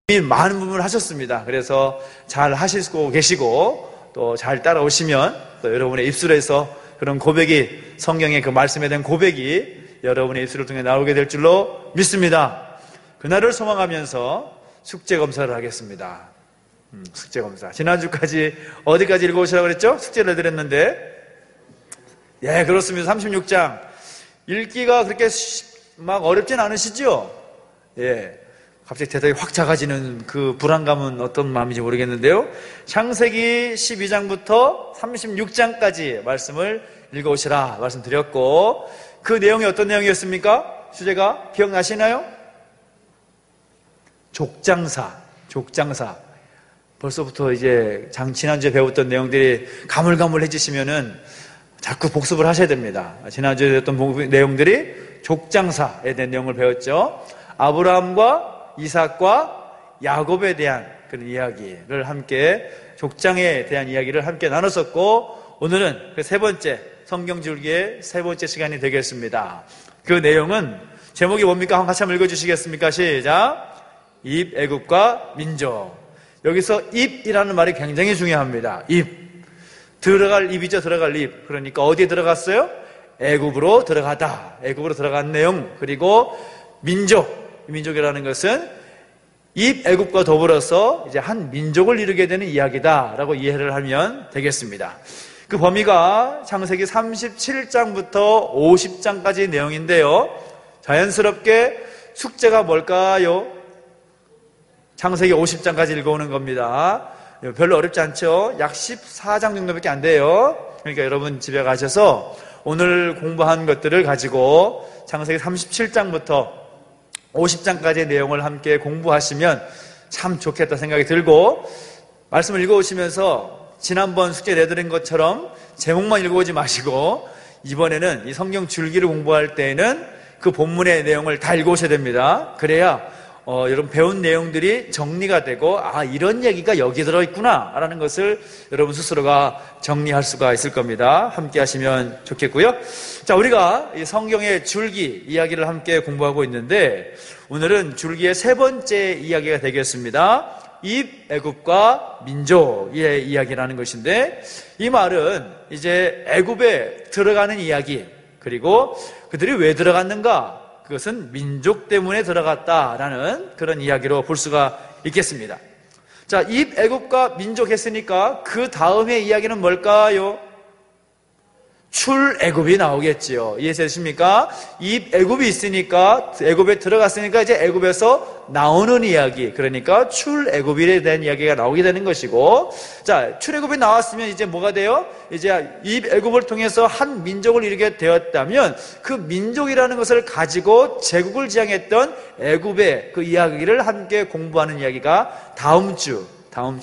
이미 많은 부분을 하셨습니다. 그래서 잘 하시고 계시고 또 잘 따라오시면 또 여러분의 입술에서 그런 고백이, 성경의 그 말씀에 대한 고백이 여러분의 입술을 통해 나오게 될 줄로 믿습니다. 그날을 소망하면서 숙제 검사를 하겠습니다. 숙제 검사. 지난주까지 어디까지 읽어오시라고 그랬죠? 숙제를 해드렸는데, 예, 그렇습니다. 36장. 읽기가 그렇게 막 어렵진 않으시죠? 예. 갑자기 대답이 확 작아지는 그 불안감은 어떤 마음인지 모르겠는데요. 창세기 12장부터 36장까지 말씀을 읽어오시라 말씀드렸고, 그 내용이 어떤 내용이었습니까? 주제가 기억나시나요? 족장사. 벌써부터 이제 지난주에 배웠던 내용들이 가물가물해지시면은 자꾸 복습을 하셔야 됩니다. 지난주에 배웠던 내용들이 족장사에 대한 내용을 배웠죠. 아브라함과 이삭과 야곱에 대한 그런 이야기를 함께, 족장에 대한 이야기를 함께 나눴었고, 오늘은 그 세 번째, 성경 줄기의 세 번째 시간이 되겠습니다. 그 내용은 제목이 뭡니까? 같이 한번 읽어주시겠습니까? 시작. 입, 애굽과 민족. 여기서 입이라는 말이 굉장히 중요합니다. 입. 들어갈 입이죠. 들어갈 입. 그러니까 어디에 들어갔어요? 애굽으로 들어가다. 애굽으로 들어간 내용. 그리고 민족. 민족이라는 것은 입 애굽과 더불어서 이제 한 민족을 이루게 되는 이야기다라고 이해를 하면 되겠습니다. 그 범위가 창세기 37장부터 50장까지의 내용인데요. 자연스럽게 숙제가 뭘까요? 창세기 50장까지 읽어오는 겁니다. 별로 어렵지 않죠? 약 14장 정도밖에 안 돼요. 그러니까 여러분 집에 가셔서 오늘 공부한 것들을 가지고 창세기 37장부터 50장까지의 내용을 함께 공부하시면 참 좋겠다 생각이 들고, 말씀을 읽어오시면서 지난번 숙제 내드린 것처럼 제목만 읽어오지 마시고 이번에는 이 성경 줄기를 공부할 때에는 그 본문의 내용을 다 읽어오셔야 됩니다. 그래야 여러분 배운 내용들이 정리가 되고, 아, 이런 얘기가 여기 들어있구나 라는 것을 여러분 스스로가 정리할 수가 있을 겁니다. 함께 하시면 좋겠고요. 자, 우리가 이 성경의 줄기 이야기를 함께 공부하고 있는데, 오늘은 줄기의 세 번째 이야기가 되겠습니다. 입, 애굽과 민족의 이야기라는 것인데, 이 말은 이제 애굽에 들어가는 이야기, 그리고 그들이 왜 들어갔는가, 그것은 민족 때문에 들어갔다라는 그런 이야기로 볼 수가 있겠습니다. 자, 입, 애굽과 민족 했으니까 그 다음의 이야기는 뭘까요? 출애굽이 나오겠지요. 이해되십니까? 입 애굽이 있으니까, 애굽에 들어갔으니까 이제 애굽에서 나오는 이야기, 그러니까 출애굽에 대한 이야기가 나오게 되는 것이고, 자, 출애굽이 나왔으면 이제 뭐가 돼요? 이제 입 애굽을 통해서 한 민족을 이루게 되었다면 그 민족이라는 것을 가지고 제국을 지향했던 애굽의 그 이야기를 함께 공부하는 이야기가 다음 주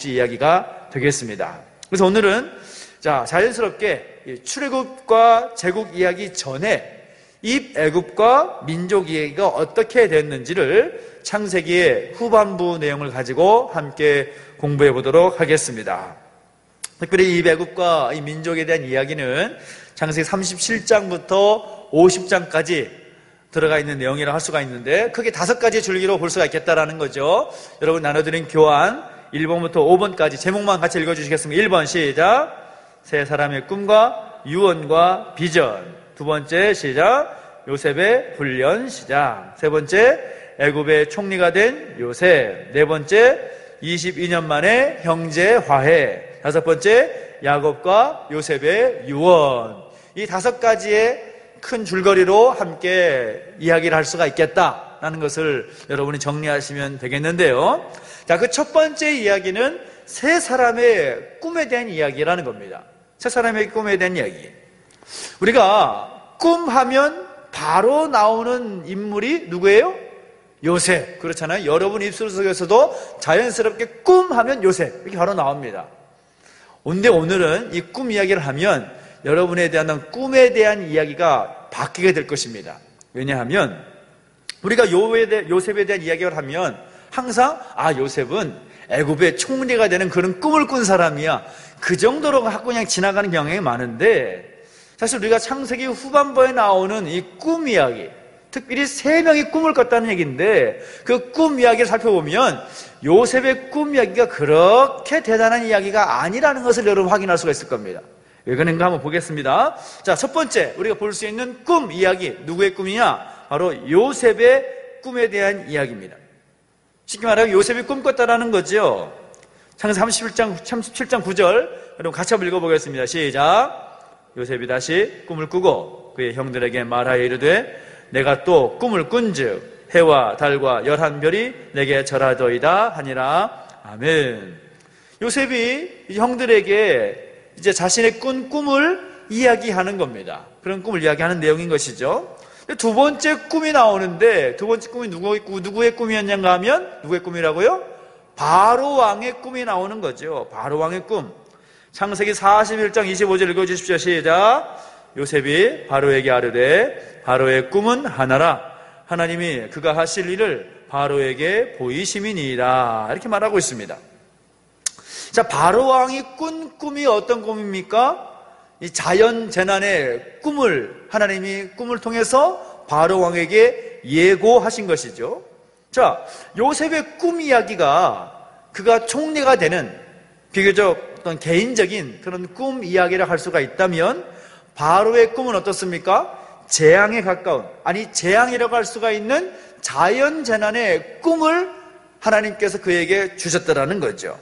이야기가 되겠습니다. 그래서 오늘은 자, 자연스럽게 출애굽과 제국 이야기 전에 입 애굽과 민족 이야기가 어떻게 됐는지를 창세기의 후반부 내용을 가지고 함께 공부해 보도록 하겠습니다. 특별히 입 애굽과 이 민족에 대한 이야기는 창세기 37장부터 50장까지 들어가 있는 내용이라 할 수가 있는데, 크게 5가지의 줄기로 볼 수가 있겠다라는 거죠. 여러분 나눠드린 교환 1번부터 5번까지 제목만 같이 읽어주시겠습니다. 1번 시작. 세 사람의 꿈과 유언과 비전. 두 번째 시작. 요셉의 훈련 시작. 세 번째 애굽의 총리가 된 요셉. 네 번째 22년 만에 형제 화해. 다섯 번째 야곱과 요셉의 유언. 이 5가지의 큰 줄거리로 함께 이야기를 할 수가 있겠다라는 것을 여러분이 정리하시면 되겠는데요. 자, 그 첫 번째 이야기는 세 사람의 꿈에 대한 이야기라는 겁니다. 세 사람의 꿈에 대한 이야기. 우리가 꿈하면 바로 나오는 인물이 누구예요? 요셉. 그렇잖아요. 여러분 입술 속에서도 자연스럽게 꿈하면 요셉 이렇게 바로 나옵니다. 근데 오늘은 이 꿈 이야기를 하면 여러분에 대한 꿈에 대한 이야기가 바뀌게 될 것입니다. 왜냐하면 우리가 요셉에 대한 이야기를 하면 항상 요셉은 애굽의 총리가 되는 그런 꿈을 꾼 사람이야, 그 정도로 하고 그냥 지나가는 경향이 많은데, 사실 우리가 창세기 후반부에 나오는 이 꿈 이야기, 특별히 3명이 꿈을 꿨다는 얘기인데 그 꿈 이야기를 살펴보면 요셉의 꿈 이야기가 그렇게 대단한 이야기가 아니라는 것을 여러분 확인할 수가 있을 겁니다. 왜 그런가 한번 보겠습니다. 자, 첫 번째 우리가 볼 수 있는 꿈 이야기, 누구의 꿈이냐? 바로 요셉의 꿈에 대한 이야기입니다. 쉽게 말하면 요셉이 꿈꿨다라는 거죠. 창세기 37장 9절 여러분 같이 한번 읽어보겠습니다. 시작. 요셉이 다시 꿈을 꾸고 그의 형들에게 말하여 이르되 내가 또 꿈을 꾼즉 해와 달과 11별이 내게 절하더이다 하니라. 아멘. 요셉이 형들에게 이제 자신의 꾼 꿈을 이야기하는 겁니다. 그런 꿈을 이야기하는 내용인 것이죠. 두 번째 꿈이 나오는데 두 번째 꿈이 누구의 꿈이었는가 하면 누구의 꿈이라고요? 바로 왕의 꿈이 나오는 거죠. 바로 왕의 꿈. 창세기 41장 25절 읽어주십시오. 시작. 요셉이 바로에게 아뢰되 바로의 꿈은 하나라. 하나님이 그가 하실 일을 바로에게 보이심이니이다. 이렇게 말하고 있습니다. 자, 바로 왕이 꾼 꿈이 어떤 꿈입니까? 이 자연 재난의 꿈을 하나님이 꿈을 통해서 바로 왕에게 예고하신 것이죠. 자, 요셉의 꿈 이야기가 그가 총리가 되는 비교적 어떤 개인적인 그런 꿈 이야기를 할 수가 있다면 바로의 꿈은 어떻습니까? 재앙에 가까운, 아니 재앙이라고 할 수가 있는 자연 재난의 꿈을 하나님께서 그에게 주셨다라는 거죠.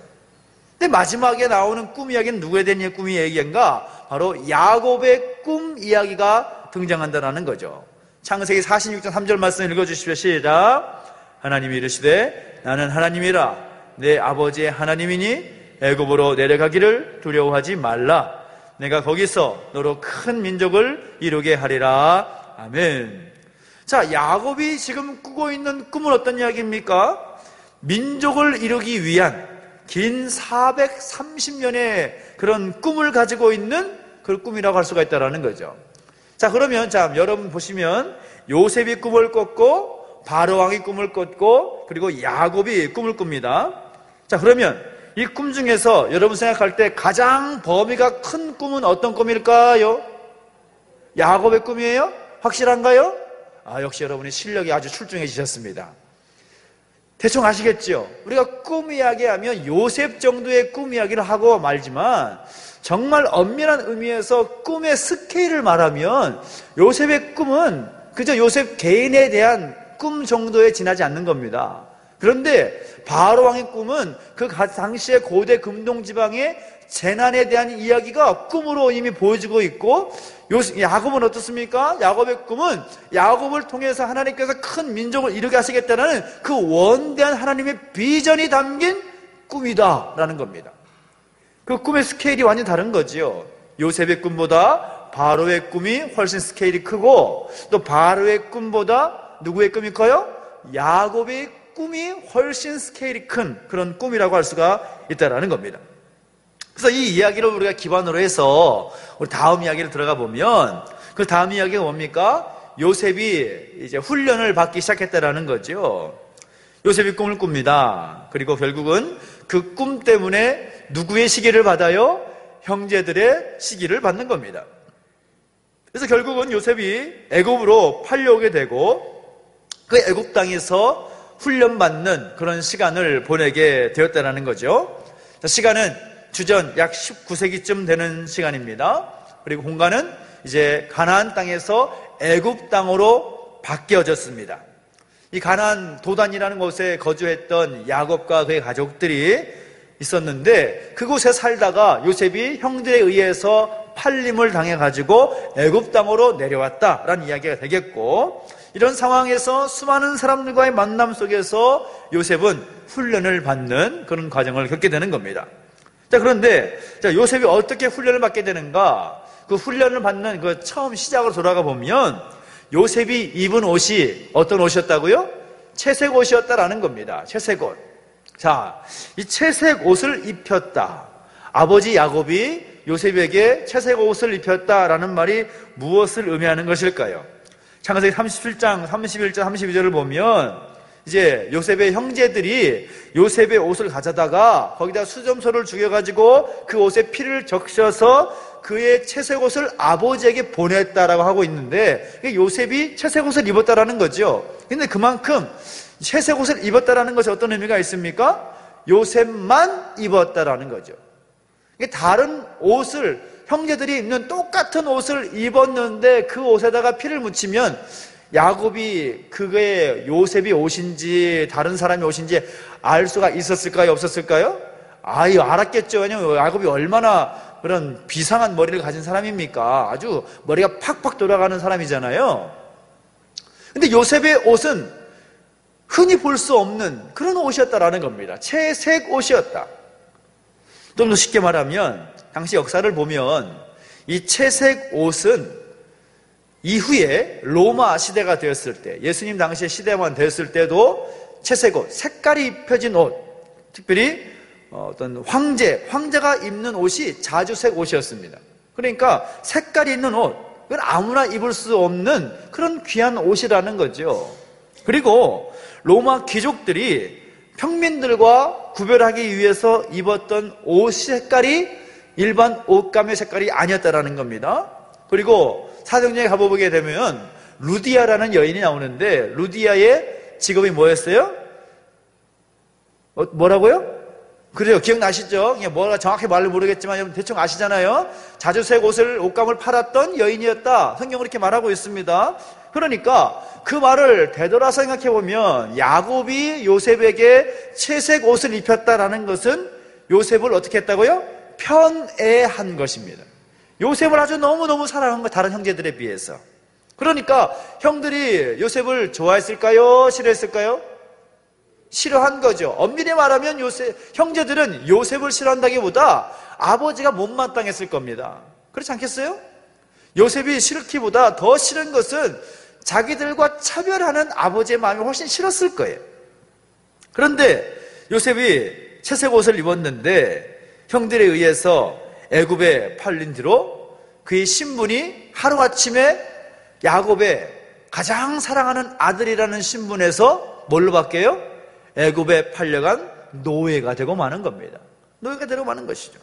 근데 마지막에 나오는 꿈 이야기는 누구에 대한 꿈 이야기인가? 바로 야곱의 꿈 이야기가 등장한다는 거죠. 창세기 46장 3절 말씀 읽어주십시오. 시작. 하나님이 이르시되 나는 하나님이라 내 아버지의 하나님이니 애굽으로 내려가기를 두려워하지 말라. 내가 거기서 너로 큰 민족을 이루게 하리라. 아멘. 자, 야곱이 지금 꾸고 있는 꿈은 어떤 이야기입니까? 민족을 이루기 위한 긴 430년의 그런 꿈을 가지고 있는 그 꿈이라고 할 수가 있다는 거죠. 자, 그러면 여러분 보시면 요셉이 꿈을 꿨고 바로 왕이 꿈을 꿨고 그리고 야곱이 꿈을 꿉니다. 자, 그러면 이 꿈 중에서 여러분 생각할 때 가장 범위가 큰 꿈은 어떤 꿈일까요? 야곱의 꿈이에요? 확실한가요? 역시 여러분이 실력이 아주 출중해지셨습니다. 대충 아시겠죠? 우리가 꿈 이야기하면 요셉 정도의 꿈 이야기를 하고 말지만 정말 엄밀한 의미에서 꿈의 스케일을 말하면 요셉의 꿈은 그저 요셉 개인에 대한 꿈 정도에 지나지 않는 겁니다. 그런데 바로 왕의 꿈은 그 당시의 고대 금동지방의 재난에 대한 이야기가 꿈으로 이미 보여지고 있고 야곱은 어떻습니까? 야곱의 꿈은 야곱을 통해서 하나님께서 큰 민족을 이루게 하시겠다는 그 원대한 하나님의 비전이 담긴 꿈이다라는 겁니다. 그 꿈의 스케일이 완전히 다른 거지요. 요셉의 꿈보다 바로의 꿈이 훨씬 스케일이 크고 또 바로의 꿈보다 누구의 꿈이 커요? 야곱의 꿈이 훨씬 스케일이 큰 그런 꿈이라고 할 수가 있다는 겁니다. 그래서 이 이야기를 우리가 기반으로 해서 우리 다음 이야기를 들어가 보면 그 다음 이야기가 뭡니까? 요셉이 이제 훈련을 받기 시작했다라는 거죠. 요셉이 꿈을 꿉니다. 그리고 결국은 그 꿈 때문에 누구의 시기를 받아요? 형제들의 시기를 받는 겁니다. 그래서 결국은 요셉이 애굽으로 팔려오게 되고 그 애굽 땅에서 훈련받는 그런 시간을 보내게 되었다는 거죠. 시간은 주전 약 19세기쯤 되는 시간입니다. 그리고 공간은 이제 가나안 땅에서 애굽 땅으로 바뀌어졌습니다. 이 가나안 도단이라는 곳에 거주했던 야곱과 그의 가족들이 있었는데 그곳에 살다가 요셉이 형들에 의해서 팔림을 당해가지고 애굽 땅으로 내려왔다라는 이야기가 되겠고 이런 상황에서 수많은 사람들과의 만남 속에서 요셉은 훈련을 받는 그런 과정을 겪게 되는 겁니다. 자, 그런데 요셉이 어떻게 훈련을 받게 되는가? 그 훈련을 받는 그 처음 시작으로 돌아가 보면 요셉이 입은 옷이 어떤 옷이었다고요? 채색 옷이었다라는 겁니다. 채색 옷. 자, 이 채색 옷을 입혔다. 아버지 야곱이 요셉에게 채색 옷을 입혔다라는 말이 무엇을 의미하는 것일까요? 창세기 37장 31절 32절을 보면 이제 요셉의 형제들이 요셉의 옷을 가져다가 거기다 수점소를 죽여가지고 그 옷에 피를 적셔서 그의 채색 옷을 아버지에게 보냈다라고 하고 있는데, 요셉이 채색 옷을 입었다라는 거죠. 근데 그만큼 채색 옷을 입었다라는 것이 어떤 의미가 있습니까? 요셉만 입었다라는 거죠. 다른 옷을, 형제들이 입는 똑같은 옷을 입었는데 그 옷에다가 피를 묻히면 야곱이 그게 요셉이 옷인지 다른 사람이 옷인지 알 수가 있었을까요? 없었을까요? 알았겠죠. 왜냐면 야곱이 얼마나 그런 비상한 머리를 가진 사람입니까? 아주 머리가 팍팍 돌아가는 사람이잖아요. 근데 요셉의 옷은 흔히 볼 수 없는 그런 옷이었다라는 겁니다. 채색 옷이었다. 좀 더 쉽게 말하면 당시 역사를 보면 이 채색 옷은 이후에 로마 시대가 되었을 때, 예수님 당시의 시대만 되었을 때도 채색 옷, 색깔이 입혀진 옷, 특별히 어떤 황제가 입는 옷이 자주색 옷이었습니다. 그러니까 색깔이 있는 옷, 그건 아무나 입을 수 없는 그런 귀한 옷이라는 거죠. 그리고 로마 귀족들이 평민들과 구별하기 위해서 입었던 옷 색깔이 일반 옷감의 색깔이 아니었다라는 겁니다. 그리고 사도행전에 가보게 되면 루디아라는 여인이 나오는데, 루디아의 직업이 뭐였어요? 뭐라고요? 그래요. 기억나시죠? 뭐가 정확히 말을 모르겠지만 대충 아시잖아요. 자주색 옷감을 팔았던 여인이었다. 성경은 이렇게 말하고 있습니다. 그러니까 그 말을 되돌아 생각해보면 야곱이 요셉에게 채색 옷을 입혔다라는 것은 요셉을 어떻게 했다고요? 편애한 것입니다. 요셉을 아주 너무너무 사랑한 거, 다른 형제들에 비해서. 그러니까 형들이 요셉을 좋아했을까요? 싫어했을까요? 싫어한 거죠. 엄밀히 말하면 형제들은 요셉을 싫어한다기보다 아버지가 못마땅했을 겁니다. 그렇지 않겠어요? 요셉이 싫기보다 더 싫은 것은 자기들과 차별하는 아버지의 마음이 훨씬 싫었을 거예요. 그런데 요셉이 채색 옷을 입었는데 형들에 의해서 애굽에 팔린 뒤로 그의 신분이 하루아침에 야곱의 가장 사랑하는 아들이라는 신분에서 뭘로 바뀌어요? 애굽에 팔려간 노예가 되고 마는 겁니다. 노예가 되고 마는 것이죠.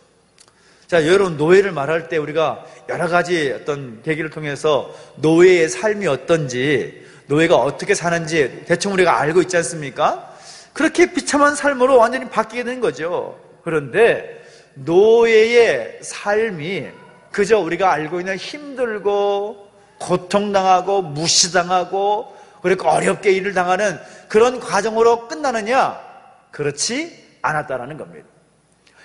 자, 여러분, 노예를 말할 때 우리가 여러 가지 어떤 계기를 통해서 노예의 삶이 어떤지, 노예가 어떻게 사는지 대충 우리가 알고 있지 않습니까? 그렇게 비참한 삶으로 완전히 바뀌게 된 거죠. 그런데 노예의 삶이 그저 우리가 알고 있는 힘들고 고통당하고 무시당하고 그리고 어렵게 일을 당하는 그런 과정으로 끝나느냐? 그렇지 않았다라는 겁니다.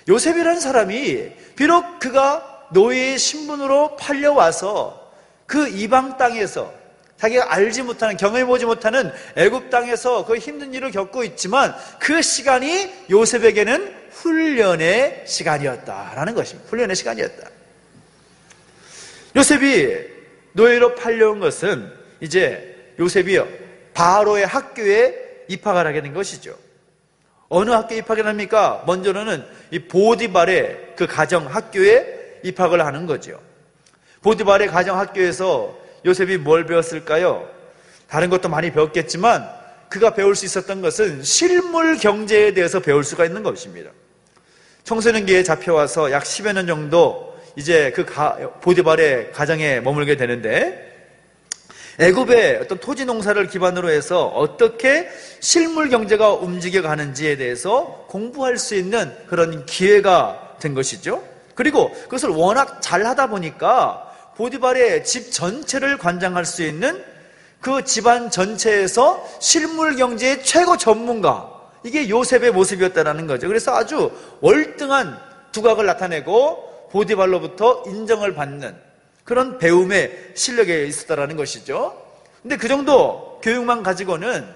요셉이라는 사람이 비록 그가 노예의 신분으로 팔려와서 그 이방 땅에서 자기가 알지 못하는, 경험해보지 못하는 애굽 땅에서 그 힘든 일을 겪고 있지만 그 시간이 요셉에게는 훈련의 시간이었다라는 것입니다. 훈련의 시간이었다. 요셉이 노예로 팔려온 것은 이제 요셉이 바로의 학교에 입학을 하게 된 것이죠. 어느 학교에 입학을 합니까? 먼저는 이 보디발의 그 가정 학교에 입학을 하는 거죠. 보디발의 가정 학교에서 요셉이 뭘 배웠을까요? 다른 것도 많이 배웠겠지만 그가 배울 수 있었던 것은 실물 경제에 대해서 배울 수가 있는 것입니다. 청소년기에 잡혀와서 약 10여 년 정도 이제 그 보디발의 가정에 머물게 되는데, 애굽의 어떤 토지 농사를 기반으로 해서 어떻게 실물 경제가 움직여 가는지에 대해서 공부할 수 있는 그런 기회가 된 것이죠. 그리고 그것을 워낙 잘 하다 보니까 보디발의 집 전체를 관장할 수 있는 그 집안 전체에서 실물 경제의 최고 전문가, 이게 요셉의 모습이었다는 거죠. 그래서 아주 월등한 두각을 나타내고 보디발로부터 인정을 받는 그런 배움의 실력에 있었다는 것이죠. 근데 그 정도 교육만 가지고는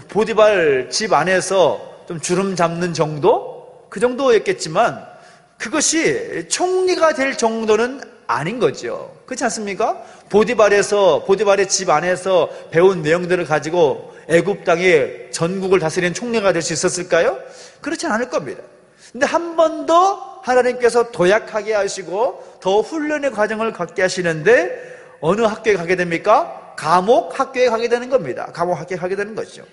보디발 집 안에서 좀 주름 잡는 정도? 그 정도였겠지만 그것이 총리가 될 정도는 아닌 거죠. 그렇지 않습니까? 보디발의 집 안에서 배운 내용들을 가지고 애굽 땅의 전국을 다스리는 총리가 될 수 있었을까요? 그렇지 않을 겁니다. 근데 한 번 더 하나님께서 도약하게 하시고 더 훈련의 과정을 갖게 하시는데 어느 학교에 가게 됩니까? 감옥 학교에 가게 되는 겁니다. 감옥 학교에 가게 되는 것이죠.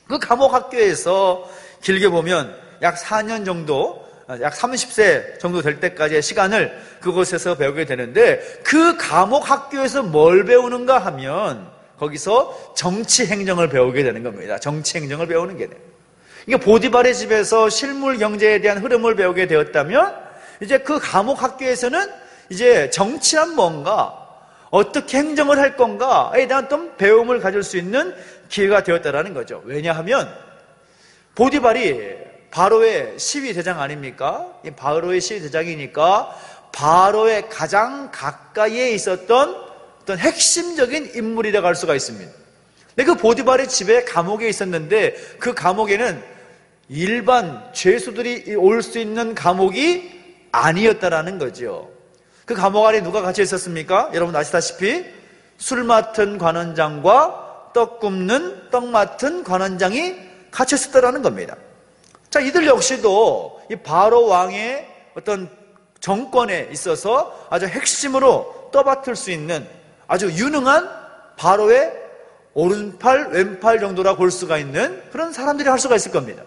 그 감옥 학교에서 길게 보면 약 4년 정도, 약 30세 정도 될 때까지의 시간을 그곳에서 배우게 되는데, 그 감옥 학교에서 뭘 배우는가 하면 거기서 정치 행정을 배우게 되는 겁니다. 정치 행정을 배우는 게 돼요. 이게 보디발의 집에서 실물 경제에 대한 흐름을 배우게 되었다면, 이제 그 감옥 학교에서는 이제 정치란 뭔가, 어떻게 행정을 할 건가에 대한 좀 배움을 가질 수 있는 기회가 되었다라는 거죠. 왜냐하면 보디발이 바로의 시위 대장 아닙니까? 바로의 시위 대장이니까 바로의 가장 가까이에 있었던 어떤 핵심적인 인물이라고 할 수가 있습니다. 근데 그 보디발의 집에 감옥에 있었는데, 그 감옥에는 일반 죄수들이 올 수 있는 감옥이 아니었다라는 거죠. 그 감옥 안에 누가 갇혀 있었습니까? 여러분 아시다시피 술 맡은 관원장과 떡 굽는 떡 맡은 관원장이 갇혀 있었다라는 겁니다. 자, 이들 역시도 이 바로 왕의 어떤 정권에 있어서 아주 핵심으로 떠받들 수 있는 아주 유능한 바로의 오른팔 왼팔 정도라 볼 수가 있는 그런 사람들이 할 수가 있을 겁니다.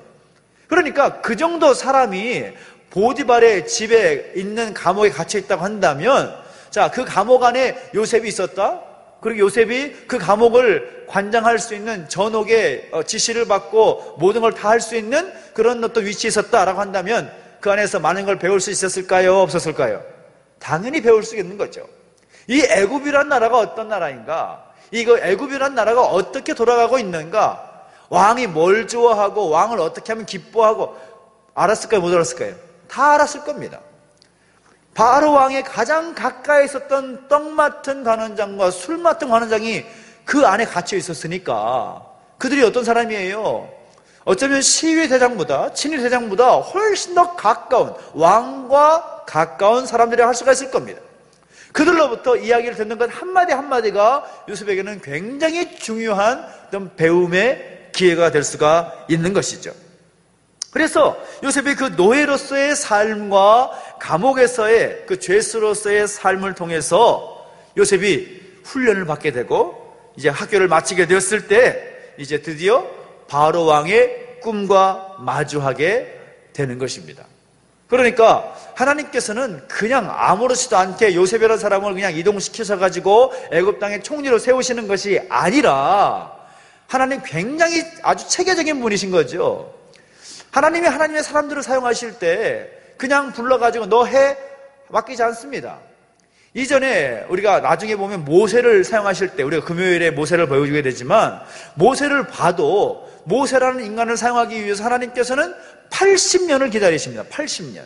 그러니까 그 정도 사람이 보디발의 집에 있는 감옥에 갇혀 있다고 한다면, 자, 그 감옥 안에 요셉이 있었다? 그리고 요셉이 그 감옥을 관장할 수 있는 전옥의 지시를 받고 모든 걸 다 할 수 있는 그런 어떤 위치에 있었다라고 한다면, 그 안에서 많은 걸 배울 수 있었을까요? 없었을까요? 당연히 배울 수 있는 거죠. 이 애굽이란 나라가 어떤 나라인가? 이거 애굽이란 나라가 어떻게 돌아가고 있는가? 왕이 뭘 좋아하고 왕을 어떻게 하면 기뻐하고 알았을까요? 못 알았을까요? 다 알았을 겁니다. 바로 왕의 가장 가까이 있었던 떡 맡은 관원장과 술 맡은 관원장이 그 안에 갇혀 있었으니까 그들이 어떤 사람이에요? 어쩌면 시위 대장보다, 친위 대장보다 훨씬 더 가까운, 왕과 가까운 사람들이 할 수가 있을 겁니다. 그들로부터 이야기를 듣는 것 한마디 한마디가 요셉에게는 굉장히 중요한 어떤 배움의 기회가 될 수가 있는 것이죠. 그래서 요셉이 그 노예로서의 삶과 감옥에서의 그 죄수로서의 삶을 통해서 요셉이 훈련을 받게 되고 이제 학교를 마치게 되었을 때 이제 드디어 바로 왕의 꿈과 마주하게 되는 것입니다. 그러니까 하나님께서는 그냥 아무렇지도 않게 요셉이라는 사람을 그냥 이동시켜서 가지고 애굽 땅의 총리로 세우시는 것이 아니라 하나님 굉장히 아주 체계적인 분이신 거죠. 하나님이 하나님의 사람들을 사용하실 때 그냥 불러가지고 너 해 맡기지 않습니다. 이전에 우리가 나중에 보면 모세를 사용하실 때, 우리가 금요일에 모세를 보여주게 되지만 모세를 봐도 모세라는 인간을 사용하기 위해서 하나님께서는 80년을 기다리십니다. 80년.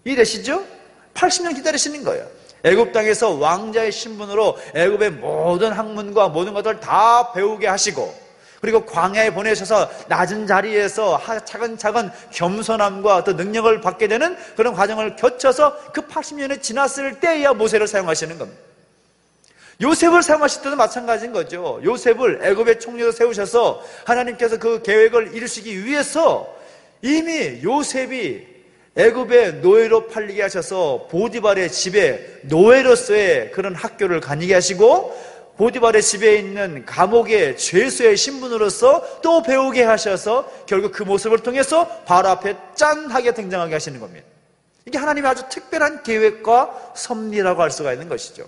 이해되시죠? 80년 기다리시는 거예요. 애굽 땅에서 왕자의 신분으로 애굽의 모든 학문과 모든 것들을 다 배우게 하시고, 그리고 광야에 보내셔서 낮은 자리에서 차근차근 겸손함과 또 능력을 받게 되는 그런 과정을 거쳐서 그 80년이 지났을 때야 모세를 사용하시는 겁니다. 요셉을 사용하실 때도 마찬가지인 거죠. 요셉을 애굽의 총리로 세우셔서 하나님께서 그 계획을 이루시기 위해서 이미 요셉이 애굽의 노예로 팔리게 하셔서 보디발의 집에 노예로서의 그런 학교를 다니게 하시고, 보디발의 집에 있는 감옥의 죄수의 신분으로서 또 배우게 하셔서 결국 그 모습을 통해서 바로 앞에 짠하게 등장하게 하시는 겁니다. 이게 하나님의 아주 특별한 계획과 섭리라고 할 수가 있는 것이죠.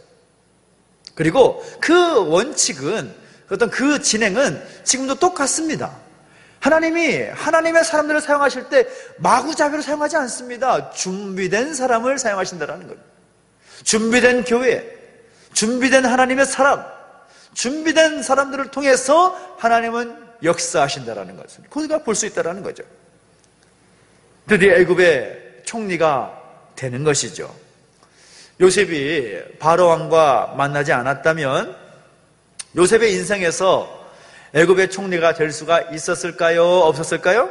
그리고 그 원칙은, 어떤 그 진행은 지금도 똑같습니다. 하나님이 하나님의 사람들을 사용하실 때 마구잡이로 사용하지 않습니다. 준비된 사람을 사용하신다는 겁니다. 준비된 교회, 준비된 하나님의 사람, 준비된 사람들을 통해서 하나님은 역사하신다는 것을 우리가 볼 수 있다는 거죠. 드디어 애굽의 총리가 되는 것이죠. 요셉이 바로 왕과 만나지 않았다면 요셉의 인생에서 애굽의 총리가 될 수가 있었을까요? 없었을까요?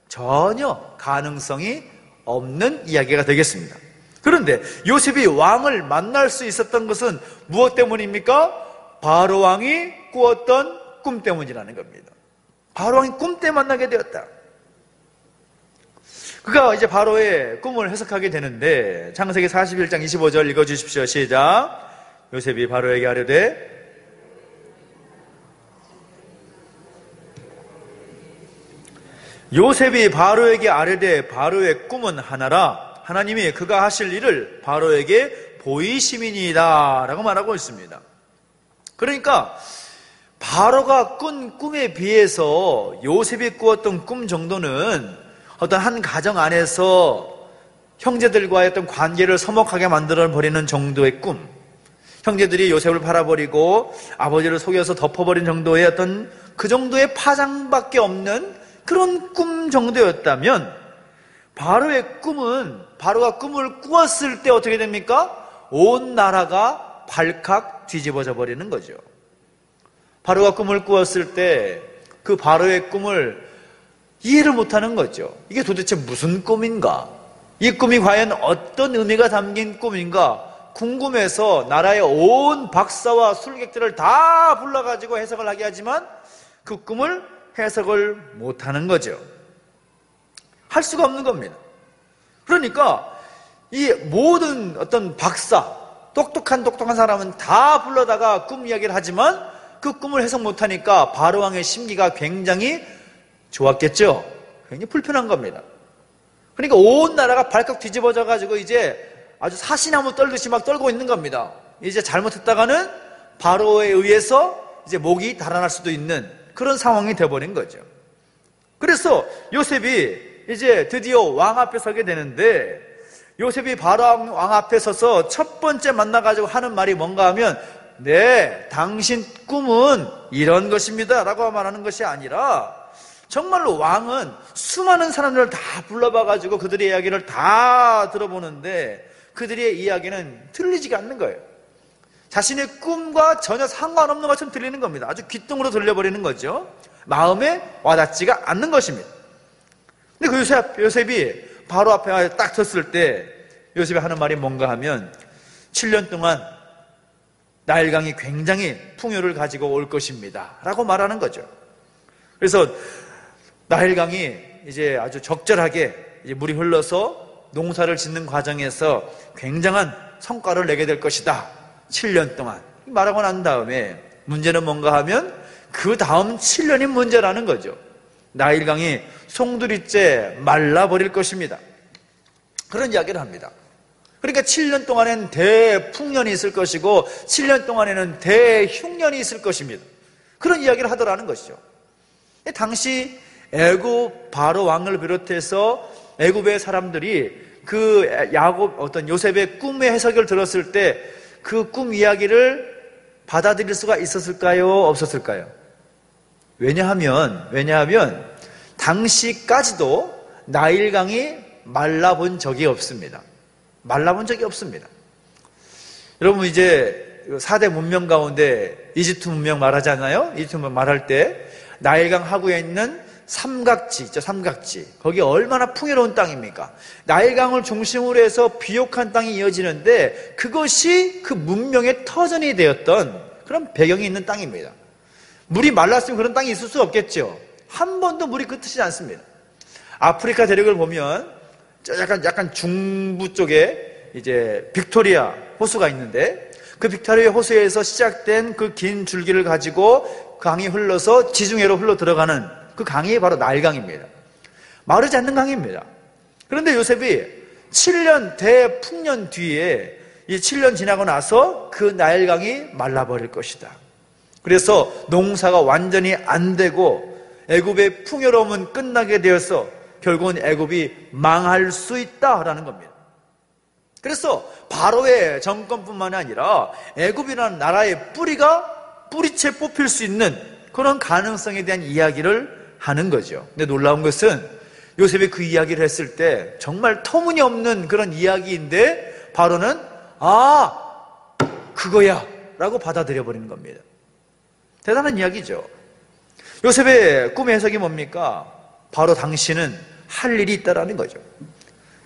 전혀 가능성이 없는 이야기가 되겠습니다. 그런데 요셉이 왕을 만날 수 있었던 것은 무엇 때문입니까? 바로 왕이 꾸었던 꿈 때문이라는 겁니다. 바로 왕이 꿈 때 만나게 되었다. 그가 이제 바로의 꿈을 해석하게 되는데 창세기 41장 25절 읽어주십시오. 시작. 요셉이 바로에게 아뢰되 요셉이 바로에게 아뢰되 바로의 꿈은 하나라. 하나님이 그가 하실 일을 바로에게 보이심이니이다 라고 말하고 있습니다. 그러니까 바로가 꾼 꿈에 비해서 요셉이 꾸었던 꿈 정도는 어떤 한 가정 안에서 형제들과의 어떤 관계를 서먹하게 만들어버리는 정도의 꿈, 형제들이 요셉을 팔아버리고 아버지를 속여서 덮어버린 정도의 어떤 그 정도의 파장밖에 없는 그런 꿈 정도였다면, 바로의 꿈은, 바로가 꿈을 꾸었을 때 어떻게 됩니까? 온 나라가 발칵 뒤집어져 버리는 거죠. 바로가 꿈을 꾸었을 때 그 바로의 꿈을 이해를 못하는 거죠. 이게 도대체 무슨 꿈인가? 이 꿈이 과연 어떤 의미가 담긴 꿈인가? 궁금해서 나라의 온 박사와 술객들을 다 불러가지고 해석을 하게 하지만 그 꿈을 해석을 못하는 거죠. 할 수가 없는 겁니다. 그러니까 이 모든 어떤 박사, 똑똑한 사람은 다 불러다가 꿈 이야기를 하지만 그 꿈을 해석 못하니까 바로왕의 심기가 굉장히 좋았겠죠. 굉장히 불편한 겁니다. 그러니까 온 나라가 발칵 뒤집어져 가지고 이제 아주 사시나무 떨듯이 막 떨고 있는 겁니다. 이제 잘못했다가는 바로에 의해서 이제 목이 달아날 수도 있는 그런 상황이 되어버린 거죠. 그래서 요셉이 이제 드디어 왕 앞에 서게 되는데, 요셉이 바로 왕 앞에 서서 첫 번째 만나가지고 하는 말이 뭔가 하면, 네, 당신 꿈은 이런 것입니다 라고 말하는 것이 아니라, 정말로 왕은 수많은 사람들을 다 불러봐가지고 그들의 이야기를 다 들어보는데 그들의 이야기는 틀리지가 않는 거예요. 자신의 꿈과 전혀 상관없는 것처럼 들리는 겁니다. 아주 귓등으로 들려버리는 거죠. 마음에 와닿지가 않는 것입니다. 근데 그 요셉이 바로 앞에 딱 섰을 때 요셉이 하는 말이 뭔가 하면, 7년 동안 나일강이 굉장히 풍요를 가지고 올 것입니다 라고 말하는 거죠. 그래서 나일강이 이제 아주 적절하게 이제 물이 흘러서 농사를 짓는 과정에서 굉장한 성과를 내게 될 것이다. 7년 동안 말하고 난 다음에 문제는 뭔가 하면 그 다음 7년이 문제라는 거죠. 나일강이 송두리째 말라버릴 것입니다. 그런 이야기를 합니다. 그러니까 7년 동안에는 대풍년이 있을 것이고 7년 동안에는 대흉년이 있을 것입니다. 그런 이야기를 하더라는 것이죠. 당시 애굽 바로 왕을 비롯해서 애굽의 사람들이 그 어떤 요셉의 꿈의 해석을 들었을 때 그 꿈 이야기를 받아들일 수가 있었을까요? 없었을까요? 왜냐하면 당시까지도 나일강이 말라본 적이 없습니다. 말라본 적이 없습니다. 여러분, 이제 4대 문명 가운데 이집트 문명 말하잖아요. 이집트 문명 말할 때 나일강 하구에 있는 삼각지 있죠. 삼각지. 거기 얼마나 풍요로운 땅입니까? 나일강을 중심으로 해서 비옥한 땅이 이어지는데 그것이 그 문명의 터전이 되었던 그런 배경이 있는 땅입니다. 물이 말랐으면 그런 땅이 있을 수 없겠죠. 한 번도 물이 끓지 않습니다. 아프리카 대륙을 보면 약간 중부 쪽에 이제 빅토리아 호수가 있는데 그 빅토리아 호수에서 시작된 그 긴 줄기를 가지고 강이 흘러서 지중해로 흘러 들어가는 그 강이 바로 나일강입니다. 마르지 않는 강입니다. 그런데 요셉이 7년 대풍년 뒤에 이 7년 지나고 나서 그 나일강이 말라버릴 것이다. 그래서 농사가 완전히 안 되고 애굽의 풍요로움은 끝나게 되어서 결국은 애굽이 망할 수 있다라는 겁니다. 그래서 바로의 정권뿐만 아니라 애굽이라는 나라의 뿌리채 뽑힐 수 있는 그런 가능성에 대한 이야기를 하는 거죠. 근데 놀라운 것은 요셉이 그 이야기를 했을 때 정말 터무니없는 그런 이야기인데 바로는 그거야 라고 받아들여 버리는 겁니다. 대단한 이야기죠. 요셉의 꿈의 해석이 뭡니까? 바로 당신은 할 일이 있다라는 거죠.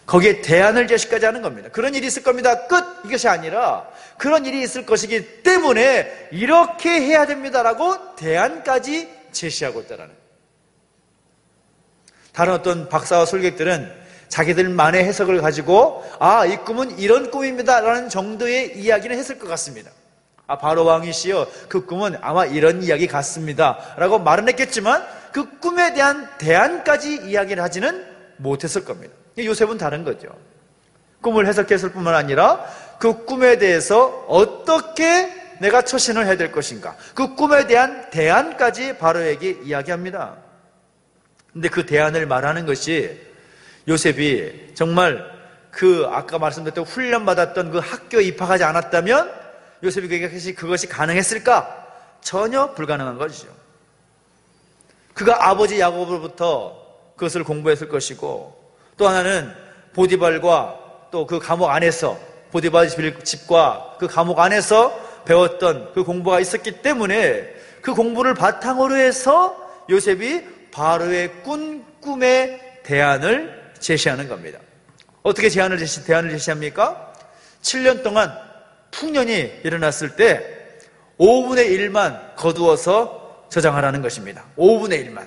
거기에 대안을 제시까지 하는 겁니다. 그런 일이 있을 겁니다. 끝! 이것이 아니라 그런 일이 있을 것이기 때문에 이렇게 해야 됩니다라고 대안까지 제시하고 있다라는 거예요. 다른 어떤 박사와 설객들은 자기들만의 해석을 가지고 이 꿈은 이런 꿈입니다라는 정도의 이야기는 했을 것 같습니다. 바로 왕이시여 그 꿈은 아마 이런 이야기 같습니다 라고 말은 했겠지만 그 꿈에 대한 대안까지 이야기를 하지는 못했을 겁니다. 요셉은 다른 거죠. 꿈을 해석했을 뿐만 아니라 그 꿈에 대해서 어떻게 내가 처신을 해야 될 것인가, 그 꿈에 대한 대안까지 바로에게 이야기합니다. 근데 그 대안을 말하는 것이 요셉이 정말 그 아까 말씀드렸던 훈련받았던 그 학교에 입학하지 않았다면 요셉이 그것이 가능했을까? 전혀 불가능한 것이죠. 그가 아버지 야곱으로부터 그것을 공부했을 것이고, 또 하나는 보디발과 또 그 감옥 안에서, 보디발 집과 그 감옥 안에서 배웠던 그 공부가 있었기 때문에 그 공부를 바탕으로 해서 요셉이 바로의 꾼 꿈의 대안을 제시하는 겁니다. 어떻게 대안을 제시합니까? 7년 동안 풍년이 일어났을 때 5분의 1만 거두어서 저장하라는 것입니다. 5분의 1만.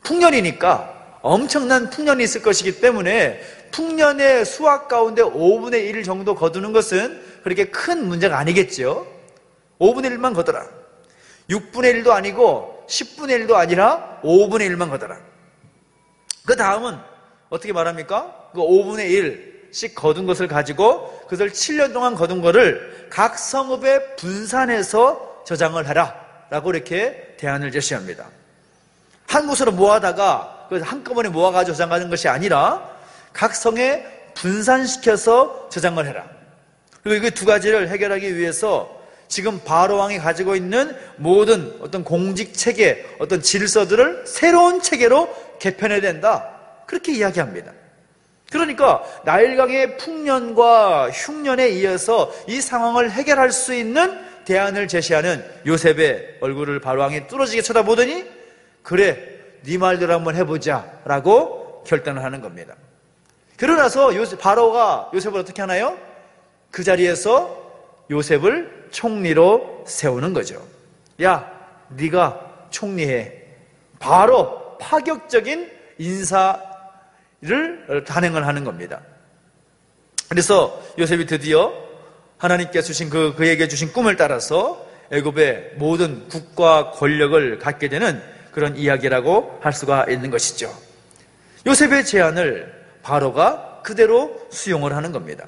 풍년이니까 엄청난 풍년이 있을 것이기 때문에 풍년의 수확 가운데 5분의 1 정도 거두는 것은 그렇게 큰 문제가 아니겠죠. 5분의 1만 거둬라. 6분의 1도 아니고 10분의 1도 아니라 5분의 1만 거둬라. 그 다음은 어떻게 말합니까? 그 5분의 1씩 거둔 것을 가지고 그것을 7년 동안 거둔 것을 각 성읍에 분산해서 저장을 하라 라고 이렇게 대안을 제시합니다. 한 곳으로 모아다가 한꺼번에 모아가지고 저장하는 것이 아니라 각 성에 분산시켜서 저장을 해라. 그리고 이 두 가지를 해결하기 위해서 지금 바로 왕이 가지고 있는 모든 어떤 공직 체계, 어떤 질서들을 새로운 체계로 개편해야 된다. 그렇게 이야기합니다. 그러니까 나일강의 풍년과 흉년에 이어서 이 상황을 해결할 수 있는 대안을 제시하는 요셉의 얼굴을 바로 왕이 뚫어지게 쳐다보더니 그래, 네 말대로 한번 해보자 라고 결단을 하는 겁니다. 그러나서 바로가 요셉을 어떻게 하나요? 그 자리에서 요셉을 총리로 세우는 거죠. 야, 네가 총리해. 바로 파격적인 인사를 단행을 하는 겁니다. 그래서 요셉이 드디어 하나님께 주신 그에게 주신 꿈을 따라서 애굽의 모든 국가 권력을 갖게 되는 그런 이야기라고 할 수가 있는 것이죠. 요셉의 제안을 바로가 그대로 수용을 하는 겁니다.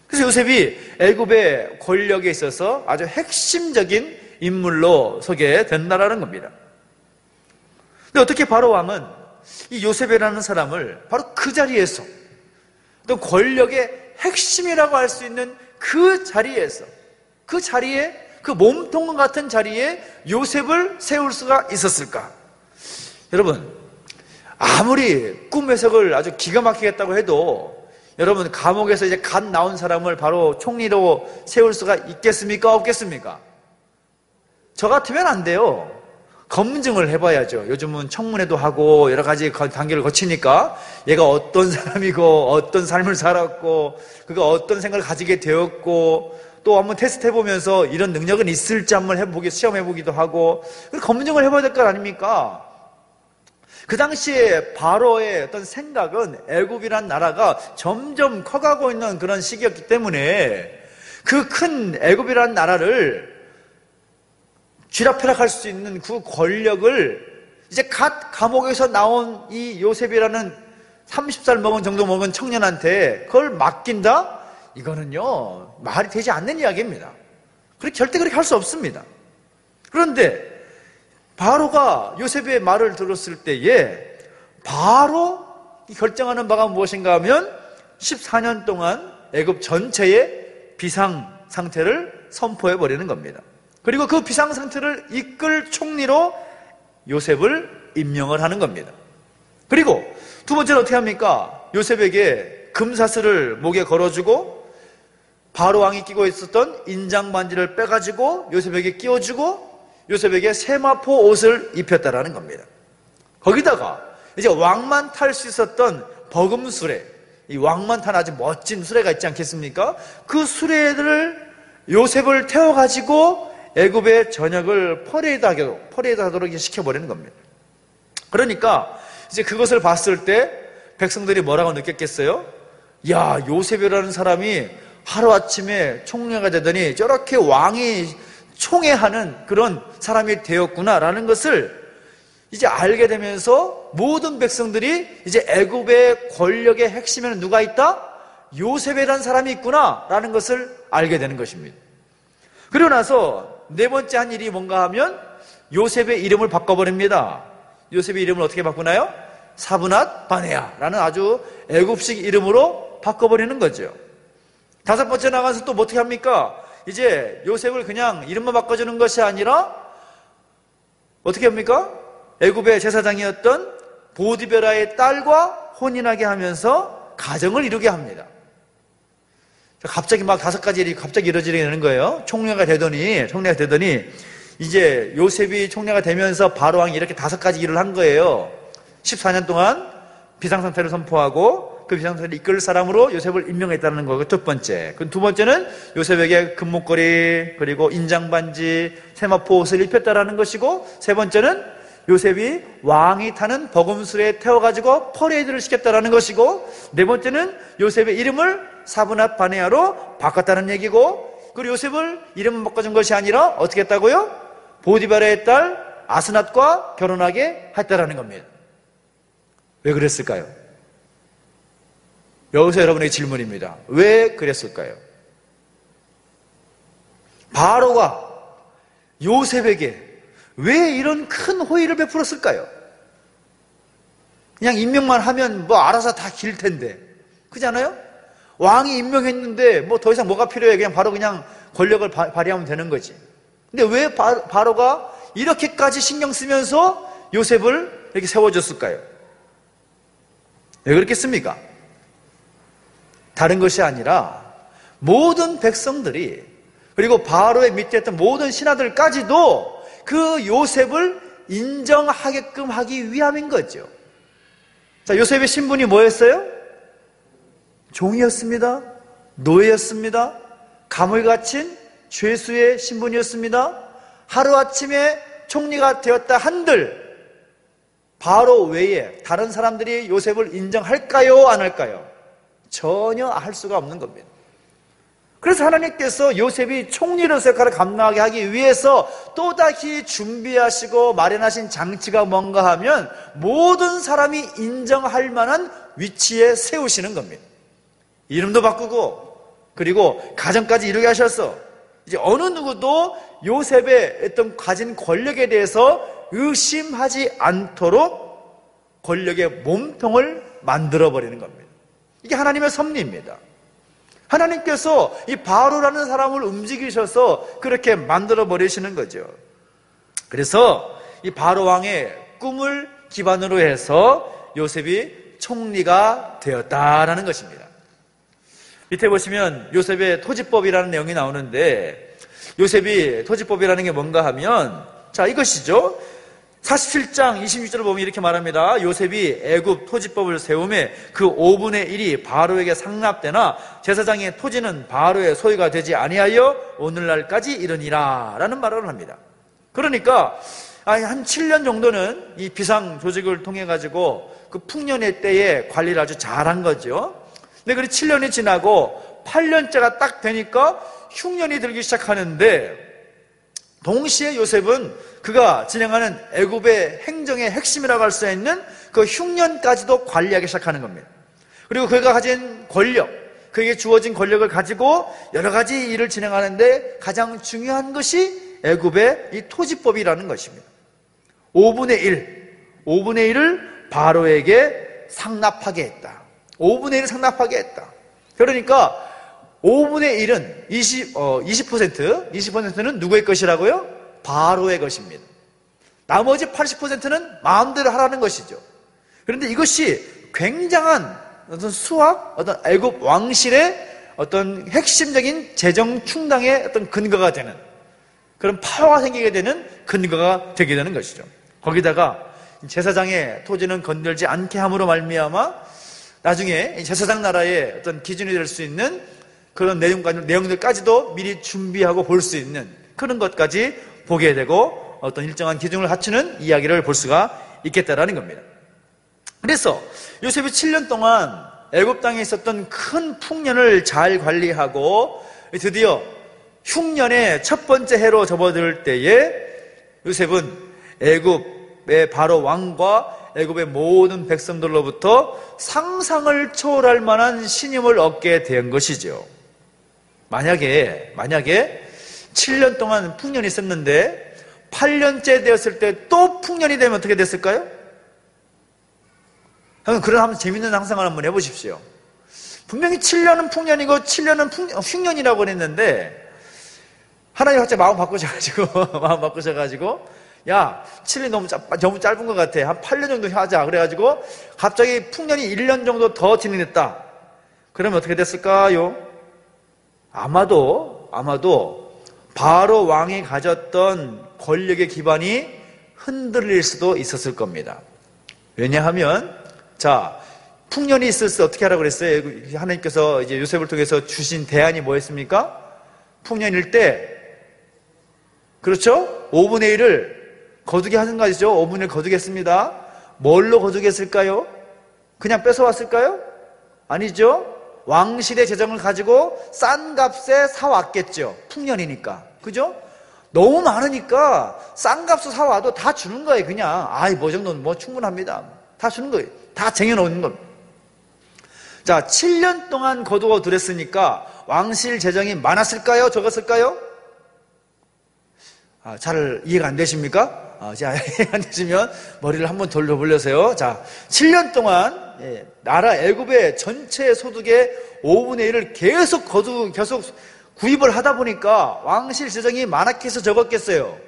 그래서 요셉이 애굽의 권력에 있어서 아주 핵심적인 인물로 소개된다라는 겁니다. 근데 어떻게 바로 왕은 이 요셉이라는 사람을 바로 그 자리에서 또 권력의 핵심이라고 할 수 있는 그 자리에서 그 자리에 그 몸통 같은 자리에 요셉을 세울 수가 있었을까? 여러분, 아무리 꿈 해석을 아주 기가 막히게 했다고 해도 여러분, 감옥에서 이제 갓 나온 사람을 바로 총리로 세울 수가 있겠습니까? 없겠습니까? 저 같으면 안 돼요. 검증을 해봐야죠. 요즘은 청문회도 하고 여러 가지 단계를 거치니까 얘가 어떤 사람이고 어떤 삶을 살았고 그가 어떤 생각을 가지게 되었고 또 한번 테스트 해보면서 이런 능력은 있을지 한번 시험해보기도 하고 검증을 해봐야 될 것 아닙니까? 그 당시에 바로의 어떤 생각은 애굽이란 나라가 점점 커가고 있는 그런 시기였기 때문에 그 큰 애굽이란 나라를 쥐락펴락할 수 있는 그 권력을 이제 갓 감옥에서 나온 이 요셉이라는 30살 정도 먹은 청년한테 그걸 맡긴다? 이거는요 말이 되지 않는 이야기입니다. 절대 그렇게 할 수 없습니다. 그런데 바로가 요셉의 말을 들었을 때에 바로 결정하는 바가 무엇인가 하면 14년 동안 애굽 전체의 비상 상태를 선포해 버리는 겁니다. 그리고 그 비상 상태를 이끌 총리로 요셉을 임명을 하는 겁니다. 그리고 두 번째는 어떻게 합니까? 요셉에게 금사슬을 목에 걸어주고 바로 왕이 끼고 있었던 인장 반지를 빼가지고 요셉에게 끼워주고 요셉에게 세마포 옷을 입혔다라는 겁니다. 거기다가 이제 왕만 탈 수 있었던 버금 수레, 이 왕만 타는 아주 멋진 수레가 있지 않겠습니까? 그 수레를 요셉을 태워가지고 애굽의 전역을 퍼레이드하도록 시켜버리는 겁니다. 그러니까 이제 그것을 봤을 때 백성들이 뭐라고 느꼈겠어요? 야, 요셉이라는 사람이 하루아침에 총리가 되더니 저렇게 왕이 총애하는 그런 사람이 되었구나라는 것을 이제 알게 되면서 모든 백성들이 이제 애굽의 권력의 핵심에는 누가 있다? 요셉이라는 사람이 있구나라는 것을 알게 되는 것입니다. 그리고 나서 네 번째 한 일이 뭔가 하면 요셉의 이름을 바꿔버립니다. 요셉의 이름을 어떻게 바꾸나요? 사브낫 바네아라는 아주 애굽식 이름으로 바꿔버리는 거죠. 다섯 번째 나가서 또 어떻게 합니까? 이제 요셉을 그냥 이름만 바꿔주는 것이 아니라 어떻게 합니까? 애굽의 제사장이었던 보디베라의 딸과 혼인하게 하면서 가정을 이루게 합니다. 갑자기 막 다섯 가지 일이 갑자기 이루어지게 되는 거예요. 총리가 되더니 이제 요셉이 총리가 되면서 바로왕이 이렇게 다섯 가지 일을 한 거예요. 14년 동안 비상상태를 선포하고 그 비상상태를 이끌 사람으로 요셉을 임명했다는 거고, 첫 번째. 그 두 번째는 요셉에게 금목걸이 그리고 인장반지 세마포 옷을 입혔다라는 것이고, 세 번째는 요셉이 왕이 타는 버금수에 태워가지고 퍼레이드를 시켰다라는 것이고, 네 번째는 요셉의 이름을 사브낫 바네아로 바꿨다는 얘기고, 그리고 요셉을 이름을 바꿔준 것이 아니라 어떻게 했다고요? 보디바라의 딸 아스낫과 결혼하게 했다라는 겁니다. 왜 그랬을까요? 여기서 여러분에게 질문입니다. 왜 그랬을까요? 바로가 요셉에게 왜 이런 큰 호의를 베풀었을까요? 그냥 임명만 하면 뭐 알아서 다 길 텐데, 그렇지 않아요? 왕이 임명했는데 뭐 더 이상 뭐가 필요해? 그냥 바로 그냥 권력을 발휘하면 되는 거지. 근데 왜 바로가 이렇게까지 신경 쓰면서 요셉을 이렇게 세워줬을까요? 왜 그렇겠습니까? 다른 것이 아니라 모든 백성들이, 그리고 바로의 밑에 있던 모든 신하들까지도 그 요셉을 인정하게끔 하기 위함인 거죠. 자, 요셉의 신분이 뭐였어요? 종이었습니다. 노예였습니다. 감을 갇힌 죄수의 신분이었습니다. 하루아침에 총리가 되었다 한들 바로 외에 다른 사람들이 요셉을 인정할까요? 안 할까요? 전혀 할 수가 없는 겁니다. 그래서 하나님께서 요셉이 총리로서 역할을 감당하게 하기 위해서 또다시 준비하시고 마련하신 장치가 뭔가 하면 모든 사람이 인정할 만한 위치에 세우시는 겁니다. 이름도 바꾸고 그리고 가정까지 이루게 하셔서 이제 어느 누구도 요셉의 어떤 가진 권력에 대해서 의심하지 않도록 권력의 몸통을 만들어버리는 겁니다. 이게 하나님의 섭리입니다. 하나님께서 이 바로라는 사람을 움직이셔서 그렇게 만들어버리시는 거죠. 그래서 이 바로 왕의 꿈을 기반으로 해서 요셉이 총리가 되었다라는 것입니다. 밑에 보시면 요셉의 토지법이라는 내용이 나오는데, 요셉이 토지법이라는 게 뭔가 하면, 자, 이것이죠. 47장 26절을 보면 이렇게 말합니다. 요셉이 애굽 토지법을 세우매 그 5분의 1이 바로에게 상납되나 제사장의 토지는 바로의 소유가 되지 아니하여 오늘날까지 이르니라 라는 말을 합니다. 그러니까 한 7년 정도는 이 비상 조직을 통해 가지고 그 풍년의 때에 관리를 아주 잘한 거죠. 근데 그 7년이 지나고 8년째가 딱 되니까 흉년이 들기 시작하는데, 동시에 요셉은 그가 진행하는 애굽의 행정의 핵심이라고 할 수 있는 그 흉년까지도 관리하기 시작하는 겁니다. 그리고 그가 가진 권력, 그에게 주어진 권력을 가지고 여러 가지 일을 진행하는데 가장 중요한 것이 애굽의 이 토지법이라는 것입니다. 5분의 1을 바로에게 상납하게 했다. 5분의 1을 상납하게 했다. 그러니까 5분의 1은 20%는 누구의 것이라고요? 바로의 것입니다. 나머지 80%는 마음대로 하라는 것이죠. 그런데 이것이 굉장한 어떤 수학, 어떤 애굽 왕실의 어떤 핵심적인 재정 충당의 어떤 근거가 되는, 그런 파워가 생기게 되는 근거가 되게 되는 것이죠. 거기다가 제사장의 토지는 건들지 않게 함으로 말미암아 나중에 제사장 나라의 어떤 기준이 될 수 있는 그런 내용들까지도 미리 준비하고 볼 수 있는 그런 것까지 보게 되고 어떤 일정한 기준을 갖추는 이야기를 볼 수가 있겠다라는 겁니다. 그래서 요셉이 7년 동안 애굽 땅에 있었던 큰 풍년을 잘 관리하고 드디어 흉년의 첫 번째 해로 접어들 때에 요셉은 애굽의 애굽의 바로 왕과 애굽의 모든 백성들로부터 상상을 초월할 만한 신임을 얻게 된 것이죠. 만약에 7년 동안 풍년이 있었는데 8년째 되었을 때 또 풍년이 되면 어떻게 됐을까요? 그런 한번 재밌는 상상을 한번 해보십시오. 분명히 7년은 풍년이고 7년은 흉년이라고 그랬는데 하나님 갑자기 마음 바꾸셔가지고 야 7년이 너무 짧은 것 같아. 한 8년 정도 하자. 그래가지고 갑자기 풍년이 1년 정도 더 진행됐다. 그러면 어떻게 됐을까요? 아마도 바로 왕이 가졌던 권력의 기반이 흔들릴 수도 있었을 겁니다. 왜냐하면 풍년이 있을 때 어떻게 하라고 그랬어요? 하나님께서 이제 요셉을 통해서 주신 대안이 뭐였습니까? 풍년일 때, 그렇죠? 5분의 1을 거두게 하는 것이죠. 5분의 1 거두겠습니다. 뭘로 거두겠을까요? 그냥 뺏어왔을까요? 아니죠. 왕실의 재정을 가지고 싼 값에 사왔겠죠. 풍년이니까. 그죠? 너무 많으니까 싼 값을 사와도 다 주는 거예요. 그냥 뭐 정도는 충분합니다. 다 주는 거예요. 다 쟁여놓는 겁니다. 7년 동안 거두어 들였으니까 왕실 재정이 많았을까요? 적었을까요? 잘 이해가 안 되십니까? 이해가 안 되시면 머리를 한번 돌려보려세요. 7년 동안 나라 애굽의 전체 소득의 5분의 1을 계속 구입을 하다 보니까 왕실 재정이 많았겠어, 적었겠어요?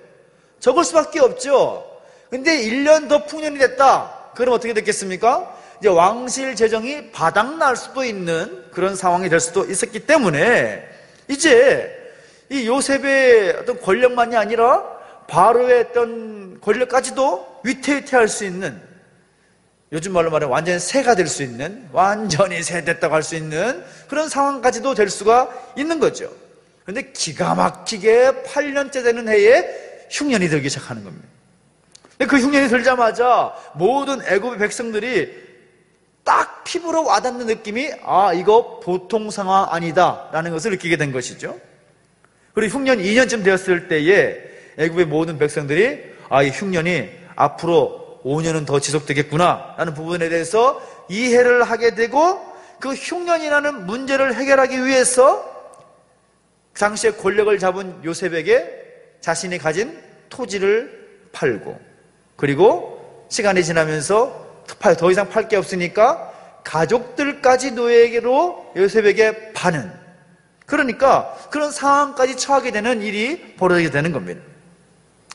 적을 수밖에 없죠. 근데 1년 더 풍년이 됐다. 그럼 어떻게 됐겠습니까? 이제 왕실 재정이 바닥날 수도 있는 그런 상황이 될 수도 있었기 때문에 이제 이 요셉의 어떤 권력만이 아니라 바로의 어떤 권력까지도 위태위태할 수 있는, 요즘 말로 말하면 완전히 새가 될 수 있는, 완전히 새 됐다고 할 수 있는 그런 상황까지도 될 수가 있는 거죠. 그런데 기가 막히게 8년째 되는 해에 흉년이 들기 시작하는 겁니다. 그 흉년이 들자마자 모든 애굽의 백성들이 딱 피부로 와닿는 느낌이 이거 보통 상황 아니다 라는 것을 느끼게 된 것이죠. 그리고 흉년 2년쯤 되었을 때에 애굽의 모든 백성들이 이 흉년이 앞으로 5년은 더 지속되겠구나 라는 부분에 대해서 이해를 하게 되고, 그 흉년이라는 문제를 해결하기 위해서 당시에 권력을 잡은 요셉에게 자신이 가진 토지를 팔고, 그리고 시간이 지나면서 더 이상 팔 게 없으니까 가족들까지 노예로 요셉에게 파는, 그러니까 그런 상황까지 처하게 되는 일이 벌어지게 되는 겁니다.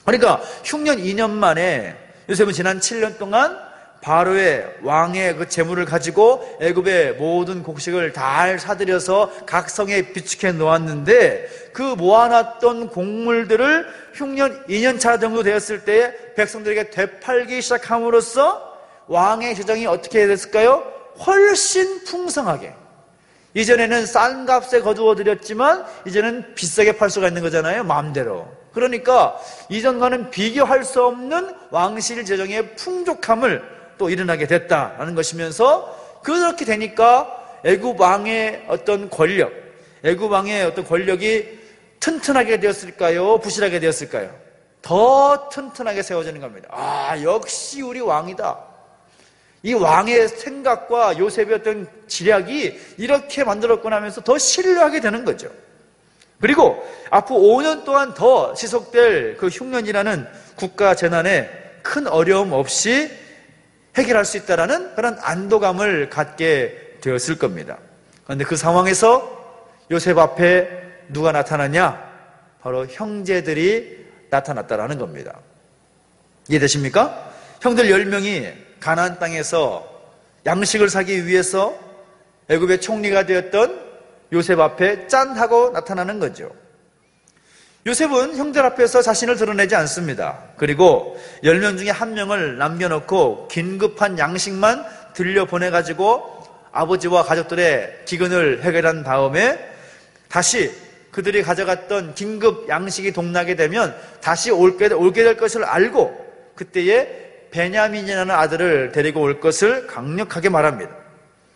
그러니까 흉년 2년 만에 요셉은 지난 7년 동안 바로의 왕의 그 재물을 가지고 애굽의 모든 곡식을 다 사들여서 각 성에 비축해 놓았는데, 그 모아놨던 곡물들을 흉년 2년 차 정도 되었을 때에 백성들에게 되팔기 시작함으로써 왕의 재정이 어떻게 됐을까요? 훨씬 풍성하게. 이전에는 싼 값에 거두어 드렸지만 이제는 비싸게 팔 수가 있는 거잖아요, 마음대로. 그러니까 이전과는 비교할 수 없는 왕실 재정의 풍족함을 또 일어나게 됐다라는 것이면서, 그렇게 되니까 애굽 왕의 어떤 권력, 애굽 왕의 어떤 권력이 튼튼하게 되었을까요? 부실하게 되었을까요? 더 튼튼하게 세워지는 겁니다. 역시 우리 왕이다. 이 왕의 생각과 요셉의 어떤 지략이 이렇게 만들었구나 하면서 더 신뢰하게 되는 거죠. 그리고 앞으로 5년 동안 더 지속될 그 흉년이라는 국가 재난에 큰 어려움 없이 해결할 수 있다는 그런 안도감을 갖게 되었을 겁니다. 그런데 그 상황에서 요셉 앞에 누가 나타나냐? 바로 형제들이 나타났다라는 겁니다. 이해되십니까? 형들 10명이 가나안 땅에서 양식을 사기 위해서 애굽의 총리가 되었던 요셉 앞에 짠 하고 나타나는 거죠. 요셉은 형들 앞에서 자신을 드러내지 않습니다. 그리고 10명 중에 1명을 남겨놓고 긴급한 양식만 들려보내가지고 아버지와 가족들의 기근을 해결한 다음에 다시 그들이 가져갔던 긴급 양식이 동나게 되면 다시 올게 될 것을 알고 그때에 베냐민이라는 아들을 데리고 올 것을 강력하게 말합니다.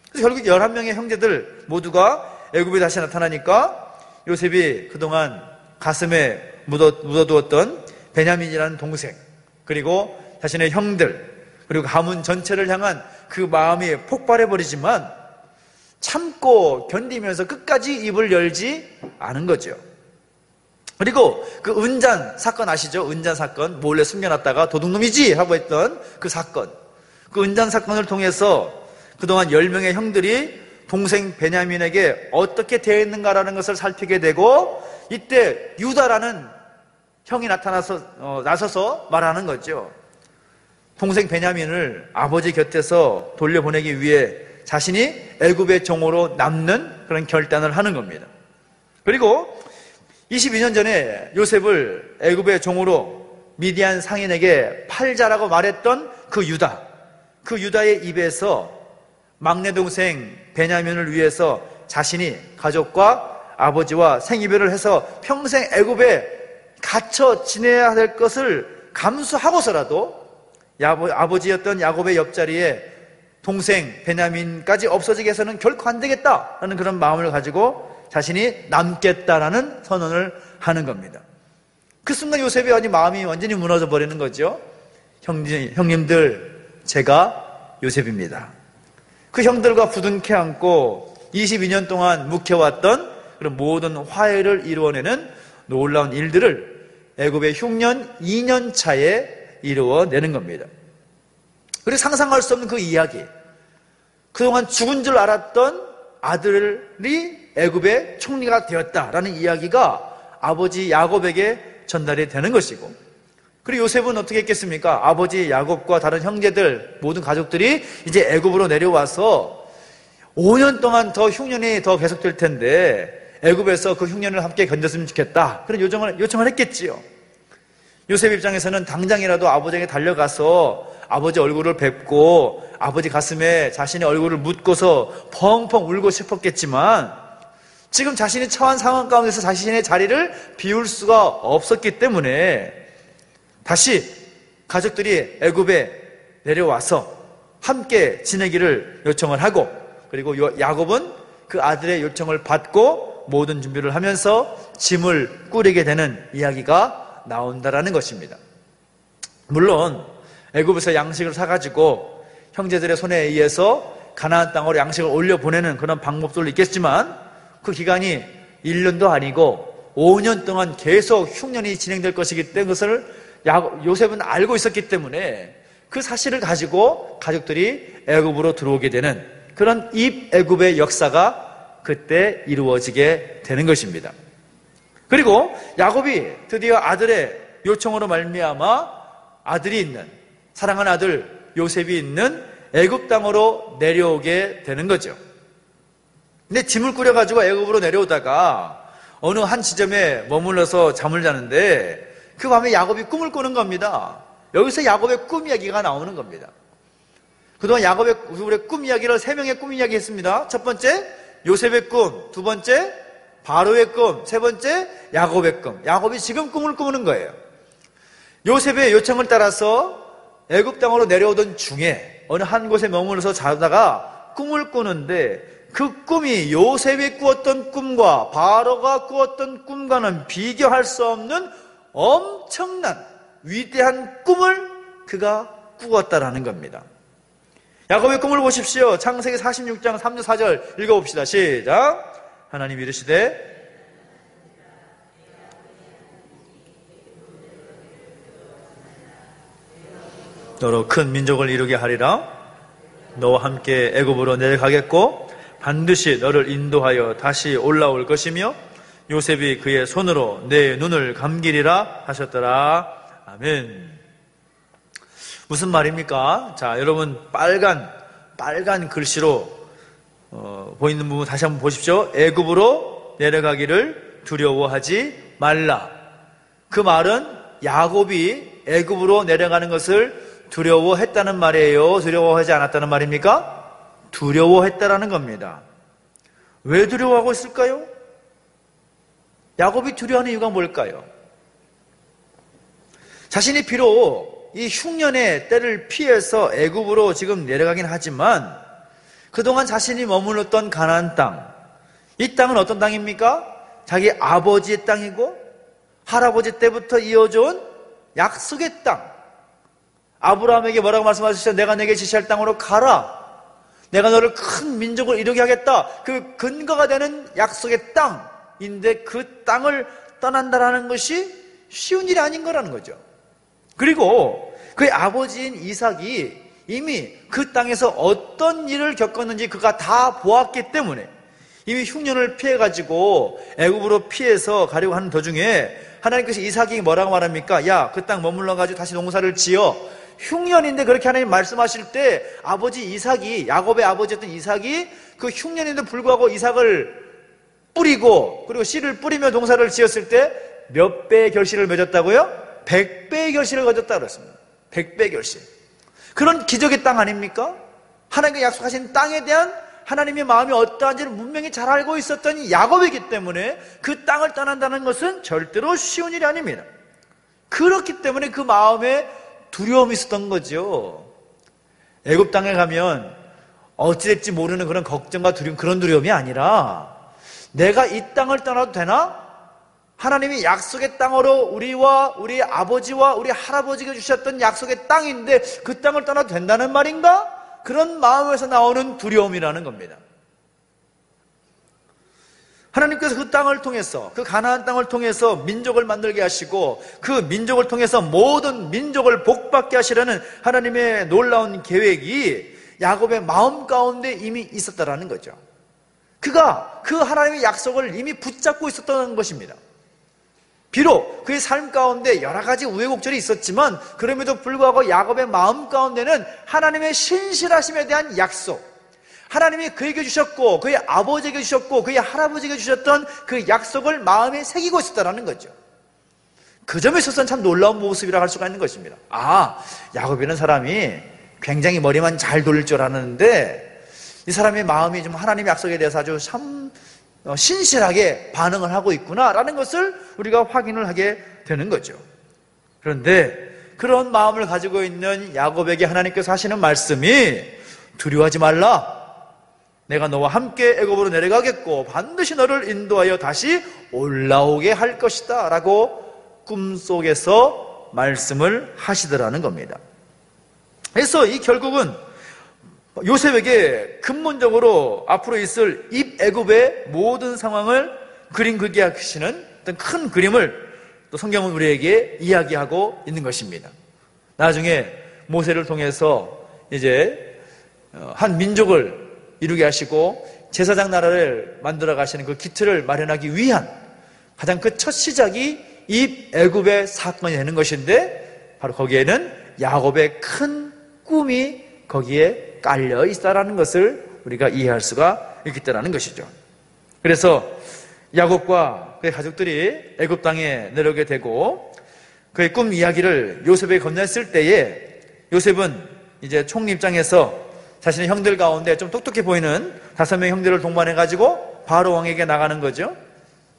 그래서 결국 11명의 형제들 모두가 애굽에 다시 나타나니까 요셉이 그동안 가슴에 묻어두었던 베냐민이라는 동생, 그리고 자신의 형들 그리고 가문 전체를 향한 그 마음이 폭발해버리지만 참고 견디면서 끝까지 입을 열지 않은 거죠. 그리고 그 은잔 사건 아시죠? 은잔 사건, 몰래 숨겨놨다가 도둑놈이지 하고 했던 그 사건, 그 은잔 사건을 통해서 그동안 10명의 형들이 동생 베냐민에게 어떻게 대했는가라는 것을 살피게 되고, 이때 유다라는 형이 나서서 말하는 거죠. 동생 베냐민을 아버지 곁에서 돌려보내기 위해 자신이 애굽의 종으로 남는 그런 결단을 하는 겁니다. 그리고 22년 전에 요셉을 애굽의 종으로 미디안 상인에게 팔자라고 말했던 그 유다의 입에서 막내 동생 베냐민을 위해서 자신이 가족과 아버지와 생이별을 해서 평생 애굽에 갇혀 지내야 될 것을 감수하고서라도 아버지였던 야곱의 옆자리에 동생 베냐민까지 없어지게 해서는 결코 안 되겠다라는 그런 마음을 가지고 자신이 남겠다라는 선언을 하는 겁니다. 그 순간 요셉의 마음이 완전히 무너져 버리는 거죠. 형님들, 제가 요셉입니다. 그 형들과 부둥켜 안고 22년 동안 묵혀왔던 그런 모든 화해를 이루어내는 놀라운 일들을 애굽의 흉년 2년 차에 이루어내는 겁니다. 그리고 상상할 수 없는 그 이야기, 그동안 죽은 줄 알았던 아들이 애굽의 총리가 되었다라는 이야기가 아버지 야곱에게 전달이 되는 것이고, 그리고 요셉은 어떻게 했겠습니까? 아버지 야곱과 다른 형제들 모든 가족들이 이제 애굽으로 내려와서 5년 동안 더 흉년이 더 계속될 텐데 애굽에서 그 흉년을 함께 견뎠으면 좋겠다, 그런 요청을 했겠지요. 요셉 입장에서는 당장이라도 아버지에게 달려가서 아버지 얼굴을 뵙고 아버지 가슴에 자신의 얼굴을 묻고서 펑펑 울고 싶었겠지만, 지금 자신이 처한 상황 가운데서 자신의 자리를 비울 수가 없었기 때문에 다시 가족들이 애굽에 내려와서 함께 지내기를 요청을 하고, 그리고 야곱은 그 아들의 요청을 받고 모든 준비를 하면서 짐을 꾸리게 되는 이야기가 나온다라는 것입니다. 물론 애굽에서 양식을 사가지고 형제들의 손에 의해서 가나안 땅으로 양식을 올려보내는 그런 방법도 있겠지만, 그 기간이 1년도 아니고 5년 동안 계속 흉년이 진행될 것이기 때문에 그것을 요셉은 알고 있었기 때문에 그 사실을 가지고 가족들이 애굽으로 들어오게 되는 그런 입애굽의 역사가 그때 이루어지게 되는 것입니다. 그리고 야곱이 드디어 아들의 요청으로 말미암아 아들이 있는, 사랑하는 아들 요셉이 있는 애굽 땅으로 내려오게 되는 거죠. 근데 짐을 꾸려가지고 애굽으로 내려오다가 어느 한 지점에 머물러서 잠을 자는데 그 밤에 야곱이 꿈을 꾸는 겁니다. 여기서 야곱의 꿈 이야기가 나오는 겁니다. 그동안 야곱의 꿈 이야기를 3명의 꿈 이야기 했습니다. 첫 번째 요셉의 꿈, 두 번째 바로의 꿈, 세 번째 야곱의 꿈. 야곱이 지금 꿈을 꾸는 거예요. 요셉의 요청을 따라서 애굽 땅으로 내려오던 중에 어느 한 곳에 머물러서 자다가 꿈을 꾸는데, 그 꿈이 요셉이 꾸었던 꿈과 바로가 꾸었던 꿈과는 비교할 수 없는 엄청난 위대한 꿈을 그가 꾸었다라는 겁니다. 야곱의 꿈을 보십시오. 창세기 46장 3절 4절 읽어봅시다. 시작. 하나님 이르시되 너로 큰 민족을 이루게 하리라. 너와 함께 애굽으로 내려가겠고 반드시 너를 인도하여 다시 올라올 것이며 요셉이 그의 손으로 내 눈을 감기리라 하셨더라. 아멘. 무슨 말입니까? 자, 여러분 빨간 글씨로 보이는 부분 다시 한번 보십시오. 애굽으로 내려가기를 두려워하지 말라. 그 말은 야곱이 애굽으로 내려가는 것을 두려워했다는 말이에요? 두려워하지 않았다는 말입니까? 두려워했다라는 겁니다. 왜 두려워하고 있을까요? 야곱이 두려워하는 이유가 뭘까요? 자신이 비록 이 흉년의 때를 피해서 애굽으로 지금 내려가긴 하지만 그동안 자신이 머물렀던 가나안 땅, 이 땅은 어떤 땅입니까? 자기 아버지의 땅이고 할아버지 때부터 이어져온 약속의 땅, 아브라함에게 뭐라고 말씀하셨죠? 내가 내게 지시할 땅으로 가라. 내가 너를 큰 민족을 이루게 하겠다. 그 근거가 되는 약속의 땅인데 그 땅을 떠난다라는 것이 쉬운 일이 아닌 거라는 거죠. 그리고 그의 아버지인 이삭이 이미 그 땅에서 어떤 일을 겪었는지 그가 다 보았기 때문에 이미 흉년을 피해가지고 애굽으로 피해서 가려고 하는 도중에 하나님께서 이삭이 뭐라고 말합니까? 야, 그 땅 머물러가지고 다시 농사를 지어. 흉년인데 그렇게 하나님 말씀하실 때 아버지 이삭이, 야곱의 아버지였던 이삭이 그 흉년인데 불구하고 이삭을 뿌리고 그리고 씨를 뿌리며 농사를 지었을 때 몇 배의 결실을 맺었다고요? 100배의 결실을 거뒀다 그랬습니다. 100배의 결실. 그런 기적의 땅 아닙니까? 하나님께 약속하신 땅에 대한 하나님의 마음이 어떠한지를 분명히 잘 알고 있었던 야곱이기 때문에 그 땅을 떠난다는 것은 절대로 쉬운 일이 아닙니다. 그렇기 때문에 그 마음에 두려움이 있었던 거죠. 애굽 땅에 가면 어찌될지 모르는 그런 걱정과 두려움, 그런 두려움이 아니라 내가 이 땅을 떠나도 되나? 하나님이 약속의 땅으로 우리와 우리 아버지와 우리 할아버지가 주셨던 약속의 땅인데 그 땅을 떠나도 된다는 말인가? 그런 마음에서 나오는 두려움이라는 겁니다. 하나님께서 그 땅을 통해서, 그 가나안 땅을 통해서 민족을 만들게 하시고 그 민족을 통해서 모든 민족을 복받게 하시려는 하나님의 놀라운 계획이 야곱의 마음 가운데 이미 있었다라는 거죠. 그가 그 하나님의 약속을 이미 붙잡고 있었던 것입니다. 비록 그의 삶 가운데 여러 가지 우여곡절이 있었지만 그럼에도 불구하고 야곱의 마음 가운데는 하나님의 신실하심에 대한 약속, 하나님이 그에게 주셨고 그의 아버지에게 주셨고 그의 할아버지에게 주셨던 그 약속을 마음에 새기고 있었다는 거죠. 그 점에 있어서는 참 놀라운 모습이라 할 수가 있는 것입니다. 아, 야곱이라는 사람이 굉장히 머리만 잘 돌릴 줄 아는데 이 사람의 마음이 좀 하나님의 약속에 대해서 아주 참 신실하게 반응을 하고 있구나라는 것을 우리가 확인을 하게 되는 거죠. 그런데 그런 마음을 가지고 있는 야곱에게 하나님께서 하시는 말씀이 두려워하지 말라. 내가 너와 함께 애굽으로 내려가겠고 반드시 너를 인도하여 다시 올라오게 할 것이다 라고 꿈속에서 말씀을 하시더라는 겁니다. 그래서 이 결국은 요셉에게 근본적으로 앞으로 있을 입애굽의 모든 상황을 그림 그리게 하시는 어떤 큰 그림을 또 성경은 우리에게 이야기하고 있는 것입니다. 나중에 모세를 통해서 이제 한 민족을 이루게 하시고 제사장 나라를 만들어 가시는 그 기틀을 마련하기 위한 가장 그 첫 시작이 입애굽의 사건이 되는 것인데 바로 거기에는 야곱의 큰 꿈이 거기에 깔려 있다라는 것을 우리가 이해할 수가 있겠다라는 것이죠. 그래서 야곱과 그의 가족들이 애굽 땅에 내려오게 되고 그의 꿈 이야기를 요셉에게 건넸을 때에 요셉은 이제 총리 입장에서 자신의 형들 가운데 좀 똑똑해 보이는 5명의 형들을 동반해가지고 바로 왕에게 나가는 거죠.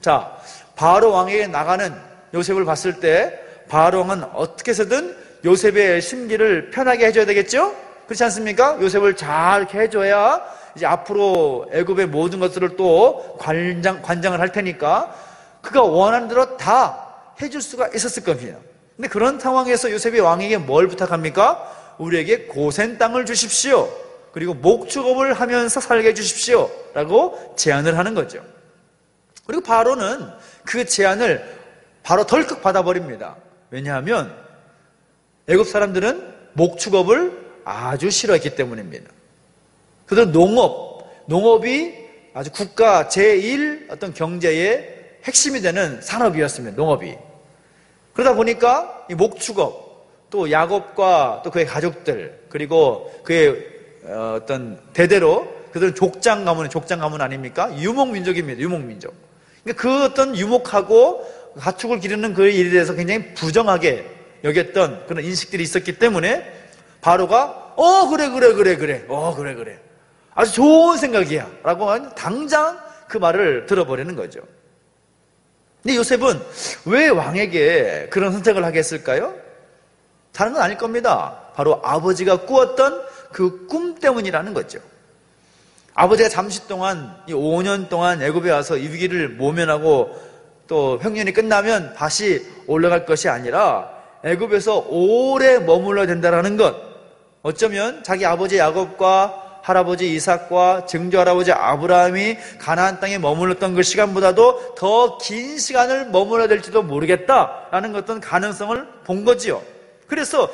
자, 바로 왕에게 나가는 요셉을 봤을 때 바로 왕은 어떻게 해서든 요셉의 심기를 편하게 해줘야 되겠죠? 그렇지 않습니까? 요셉을 잘 이렇게 해줘야 이제 앞으로 애굽의 모든 것들을 또 관장을 할 테니까 그가 원하는 대로 다 해줄 수가 있었을 겁니다. 근데 그런 상황에서 요셉이 왕에게 뭘 부탁합니까? 우리에게 고센 땅을 주십시오. 그리고 목축업을 하면서 살게 해주십시오. 라고 제안을 하는 거죠. 그리고 바로는 그 제안을 바로 덜컥 받아버립니다. 왜냐하면 애굽 사람들은 목축업을 아주 싫어했기 때문입니다. 그들은 농업이 아주 국가 제1 어떤 경제의 핵심이 되는 산업이었습니다. 농업이. 그러다 보니까 이 목축업, 또 야곱과 또 그의 가족들, 그리고 그의 어떤 대대로 그들은 족장 가문 아닙니까? 유목민족입니다. 유목민족. 그러니까 그 어떤 유목하고 가축을 기르는 그 일에 대해서 굉장히 부정하게 여겼던 그런 인식들이 있었기 때문에 바로가 그래. 아주 좋은 생각이야. 라고 당장 그 말을 들어버리는 거죠. 근데 요셉은 왜 왕에게 그런 선택을 하게 했을까요? 다른 건 아닐 겁니다. 바로 아버지가 꾸었던 그 꿈 때문이라는 거죠. 아버지가 잠시 동안, 이 5년 동안 애굽에 와서 이 위기를 모면하고 또 횡년이 끝나면 다시 올라갈 것이 아니라 애굽에서 오래 머물러야 된다는 것, 어쩌면 자기 아버지 야곱과 할아버지 이삭과 증조할아버지 아브라함이 가나안 땅에 머물렀던 그 시간보다도 더 긴 시간을 머물러야 될지도 모르겠다라는 어떤 가능성을 본 거지요. 그래서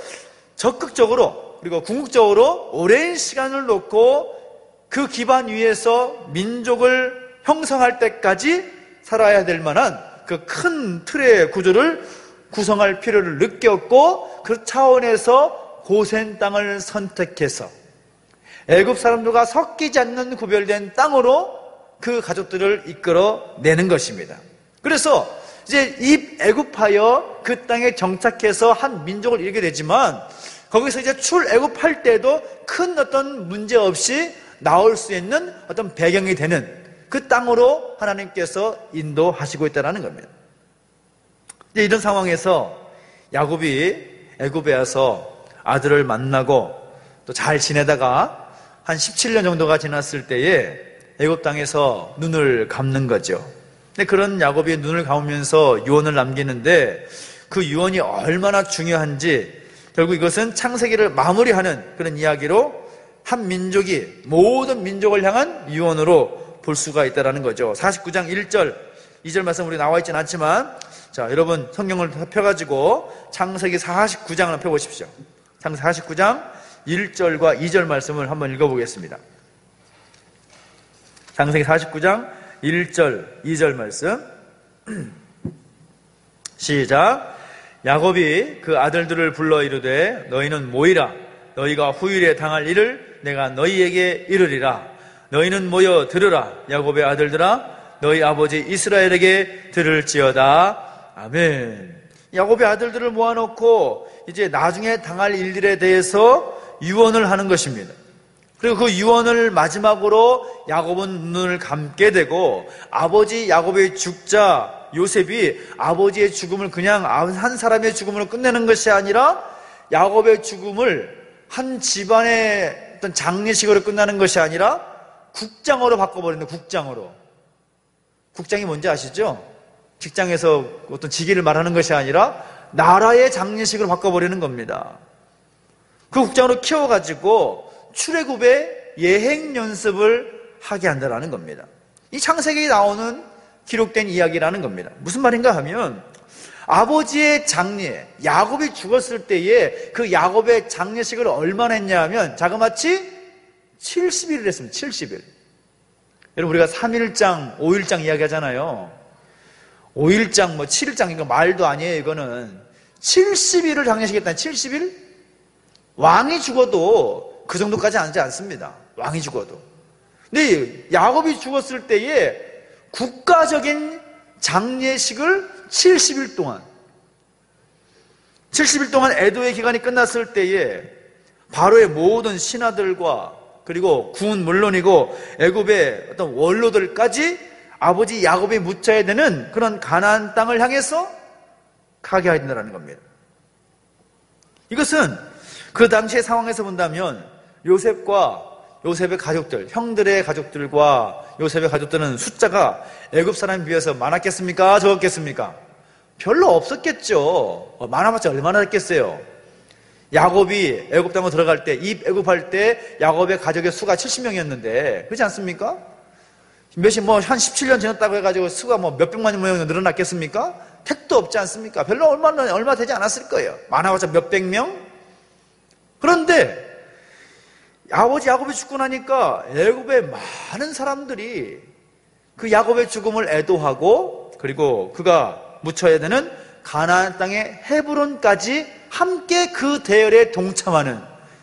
적극적으로 그리고 궁극적으로 오랜 시간을 놓고 그 기반 위에서 민족을 형성할 때까지 살아야 될 만한 그 큰 틀의 구조를 구성할 필요를 느꼈고, 그 차원에서 고센 땅을 선택해서 애굽 사람들과 섞이지 않는 구별된 땅으로 그 가족들을 이끌어내는 것입니다. 그래서 이제 입애굽하여 그 땅에 정착해서 한 민족을 이루게 되지만, 거기서 이제 출애굽할 때도 큰 어떤 문제 없이 나올 수 있는 어떤 배경이 되는 그 땅으로 하나님께서 인도하시고 있다는 겁니다. 이제 이런 상황에서 야곱이 애굽에 와서 아들을 만나고 또 잘 지내다가 한 17년 정도가 지났을 때에 애굽 땅에서 눈을 감는 거죠. 근데 그런 야곱이 눈을 감으면서 유언을 남기는데, 그 유언이 얼마나 중요한지 결국 이것은 창세기를 마무리하는 그런 이야기로 한 민족이 모든 민족을 향한 유언으로 볼 수가 있다는 거죠. 49장 1절, 2절 말씀 우리 나와 있지는 않지만, 자, 여러분 성경을 펴가지고 창세기 49장을 펴보십시오. 창세기 49장 1절과 2절 말씀을 한번 읽어보겠습니다. 창세기 49장 1절, 2절 말씀 시작. 야곱이 그 아들들을 불러 이르되 너희는 모이라. 너희가 후일에 당할 일을 내가 너희에게 이르리라. 너희는 모여 들으라. 야곱의 아들들아, 너희 아버지 이스라엘에게 들을지어다. 아멘. 야곱의 아들들을 모아놓고 이제 나중에 당할 일들에 대해서 유언을 하는 것입니다. 그리고 그 유언을 마지막으로 야곱은 눈을 감게 되고, 아버지 야곱의 죽자 요셉이 아버지의 죽음을 그냥 한 사람의 죽음으로 끝내는 것이 아니라 야곱의 죽음을 한 집안의 어떤 장례식으로 끝나는 것이 아니라 국장으로 바꿔버리는, 국장으로. 국장이 뭔지 아시죠? 직장에서 어떤 직위를 말하는 것이 아니라 나라의 장례식으로 바꿔버리는 겁니다. 그 국장으로 키워가지고 출애굽의 예행 연습을 하게 한다는 겁니다. 이 창세기에 나오는 기록된 이야기라는 겁니다. 무슨 말인가 하면, 아버지의 장례, 야곱이 죽었을 때에 그 야곱의 장례식을 얼마나 했냐 하면 자그마치 70일을 했습니다. 70일. 여러분, 우리가 3일장, 5일장 이야기 하잖아요. 5일장, 7일장, 이거 말도 아니에요, 이거는. 70일을 장례식했다는 70일? 왕이 죽어도 그 정도까지 하지 않습니다. 왕이 죽어도. 근데 야곱이 죽었을 때에 국가적인 장례식을 70일 동안, 70일 동안 애도의 기간이 끝났을 때에 바로의 모든 신하들과 그리고 군은 물론이고 애굽의 어떤 원로들까지 아버지 야곱이 묻혀야 되는 그런 가나안 땅을 향해서 가게 해야 된다는 겁니다. 이것은 그 당시의 상황에서 본다면 요셉과 요셉의 가족들, 형들의 가족들과 요셉의 가족들은 숫자가 애굽 사람에 비해서 많았겠습니까? 적었겠습니까? 별로 없었겠죠. 많아봤자 얼마나 됐겠어요. 야곱이 애굽 땅으로 들어갈 때, 입애굽할 때 야곱의 가족의 수가 70명이었는데 그렇지 않습니까? 한 17년 지났다고 해가지고 수가 몇백만 명 늘어났겠습니까? 택도 없지 않습니까? 별로 얼마 되지 않았을 거예요. 많아봤자 몇백 명? 그런데 아버지 야곱이 죽고 나니까 애굽의 많은 사람들이 그 야곱의 죽음을 애도하고, 그리고 그가 묻혀야 되는 가나안 땅의 헤브론까지 함께 그 대열에 동참하는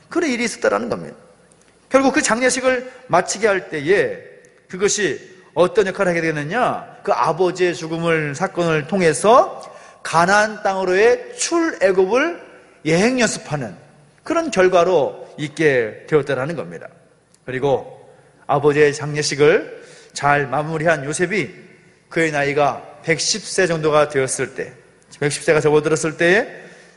그런 일이 있었다는 겁니다. 결국 그 장례식을 마치게 할 때에 그것이 어떤 역할을 하게 되느냐, 그 아버지의 죽음을 사건을 통해서 가나안 땅으로의 출애굽을 예행 연습하는 그런 결과로 있게 되었다는 겁니다. 그리고 아버지의 장례식을 잘 마무리한 요셉이 그의 나이가 110세 정도가 되었을 때, 110세가 접어들었을 때에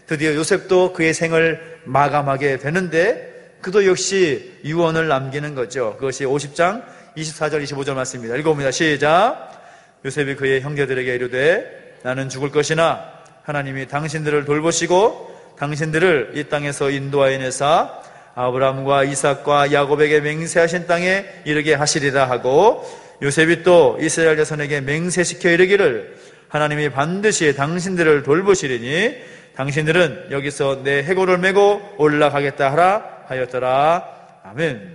드디어 요셉도 그의 생을 마감하게 되는데, 그도 역시 유언을 남기는 거죠. 그것이 50장 24절 25절 말씀입니다. 읽어봅니다. 시작. 요셉이 그의 형제들에게 이르되 나는 죽을 것이나 하나님이 당신들을 돌보시고 당신들을 이 땅에서 인도하여내사 아브라함과 이삭과 야곱에게 맹세하신 땅에 이르게 하시리라 하고, 요셉이 또 이스라엘 자손에게 맹세시켜 이르기를 하나님이 반드시 당신들을 돌보시리니 당신들은 여기서 내 해골을 메고 올라가겠다 하라 하였더라. 아멘.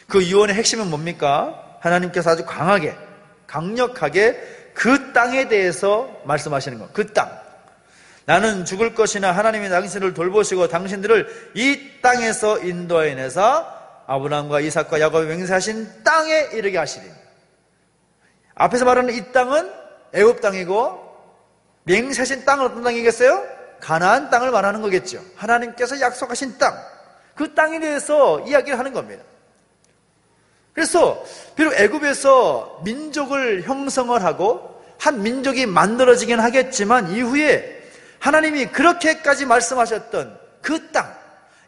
그 유언의 핵심은 뭡니까? 하나님께서 아주 강력하게 그 땅에 대해서 말씀하시는 것. 그 땅. 나는 죽을 것이나 하나님이 당신을 돌보시고 당신들을 이 땅에서 인도하여내사 아브라함과 이삭과 야곱에 맹세하신 땅에 이르게 하시리. 앞에서 말하는 이 땅은 애굽 땅이고, 맹세하신 땅은 어떤 땅이겠어요? 가나안 땅을 말하는 거겠죠. 하나님께서 약속하신 땅, 그 땅에 대해서 이야기를 하는 겁니다. 그래서 비록 애굽에서 민족을 형성을 하고 한 민족이 만들어지긴 하겠지만, 이후에 하나님이 그렇게까지 말씀하셨던 그 땅,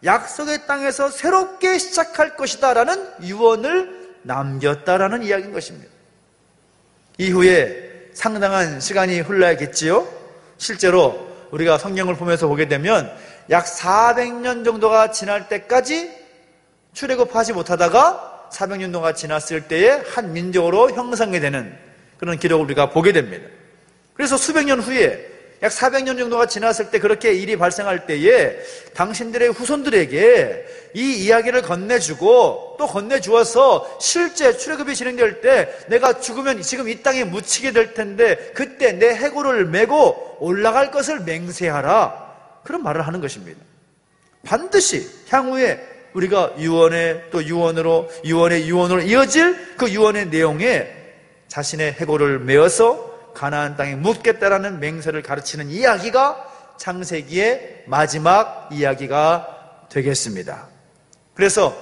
약속의 땅에서 새롭게 시작할 것이다 라는 유언을 남겼다라는 이야기인 것입니다. 이후에 상당한 시간이 흘러야겠지요. 실제로 우리가 성경을 보면서 보게 되면 약 400년 정도가 지날 때까지 출애굽하지 못하다가 400년 동안 지났을 때에 한 민족으로 형성이 되는 그런 기록을 우리가 보게 됩니다. 그래서 수백 년 후에 약 400년 정도가 지났을 때 그렇게 일이 발생할 때에 당신들의 후손들에게 이 이야기를 건네주고 또 건네주어서 실제 출애굽이 진행될 때 내가 죽으면 지금 이 땅에 묻히게 될 텐데 그때 내 해골을 메고 올라갈 것을 맹세하라, 그런 말을 하는 것입니다. 반드시 향후에 우리가 유언의 유언으로 이어질 그 유언의 내용에 자신의 해골을 메어서 가나안 땅에 묻겠다라는 맹세를 가르치는 이야기가 창세기의 마지막 이야기가 되겠습니다. 그래서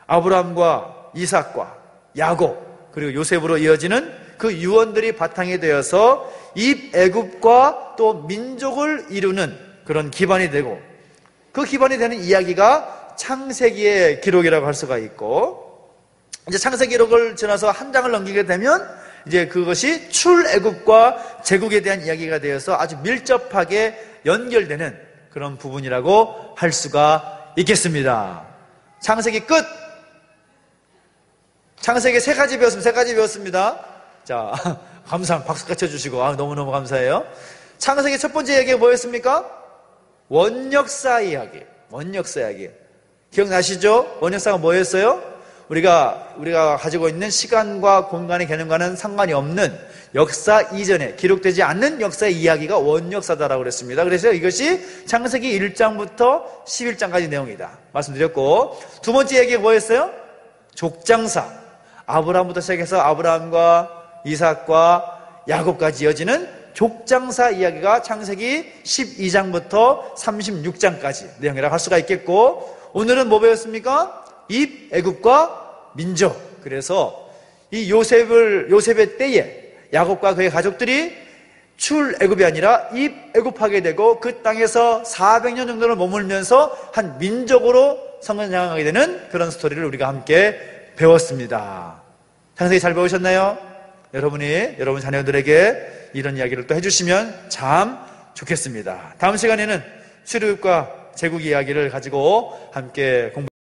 아브라함과 이삭과 야곱 그리고 요셉으로 이어지는 그 유언들이 바탕이 되어서 입애굽과 또 민족을 이루는 그런 기반이 되고, 그 기반이 되는 이야기가 창세기의 기록이라고 할 수가 있고, 이제 창세기 기록을 지나서 한 장을 넘기게 되면 이제 그것이 출애굽과 제국에 대한 이야기가 되어서 아주 밀접하게 연결되는 그런 부분이라고 할 수가 있겠습니다. 창세기 끝! 창세기 세 가지 배웠습니다. 자, 박수가 쳐주시고, 너무너무 감사해요. 창세기 첫 번째 이야기가 뭐였습니까? 원역사 이야기. 기억나시죠? 원역사가 뭐였어요? 우리가 가지고 있는 시간과 공간의 개념과는 상관이 없는 역사 이전에 기록되지 않는 역사의 이야기가 원역사다라고 그랬습니다. 그래서 이것이 창세기 1장부터 11장까지 내용이다 말씀드렸고, 두 번째 얘기가 뭐였어요? 족장사. 아브라함부터 시작해서 아브라함과 이삭과 야곱까지 이어지는 족장사 이야기가 창세기 12장부터 36장까지 내용이라고 할 수가 있겠고, 오늘은 뭐 배웠습니까? 입애굽과 민족. 그래서 이 요셉의 때에 야곱과 그의 가족들이 출애굽이 아니라 입애굽하게 되고 그 땅에서 400년 정도를 머물면서 한 민족으로 성장하게 되는 그런 스토리를 우리가 함께 배웠습니다. 창세기 잘 배우셨나요? 여러분 자녀들에게 이런 이야기를 또 해주시면 참 좋겠습니다. 다음 시간에는 출애굽과 제국 이야기를 가지고 함께 공부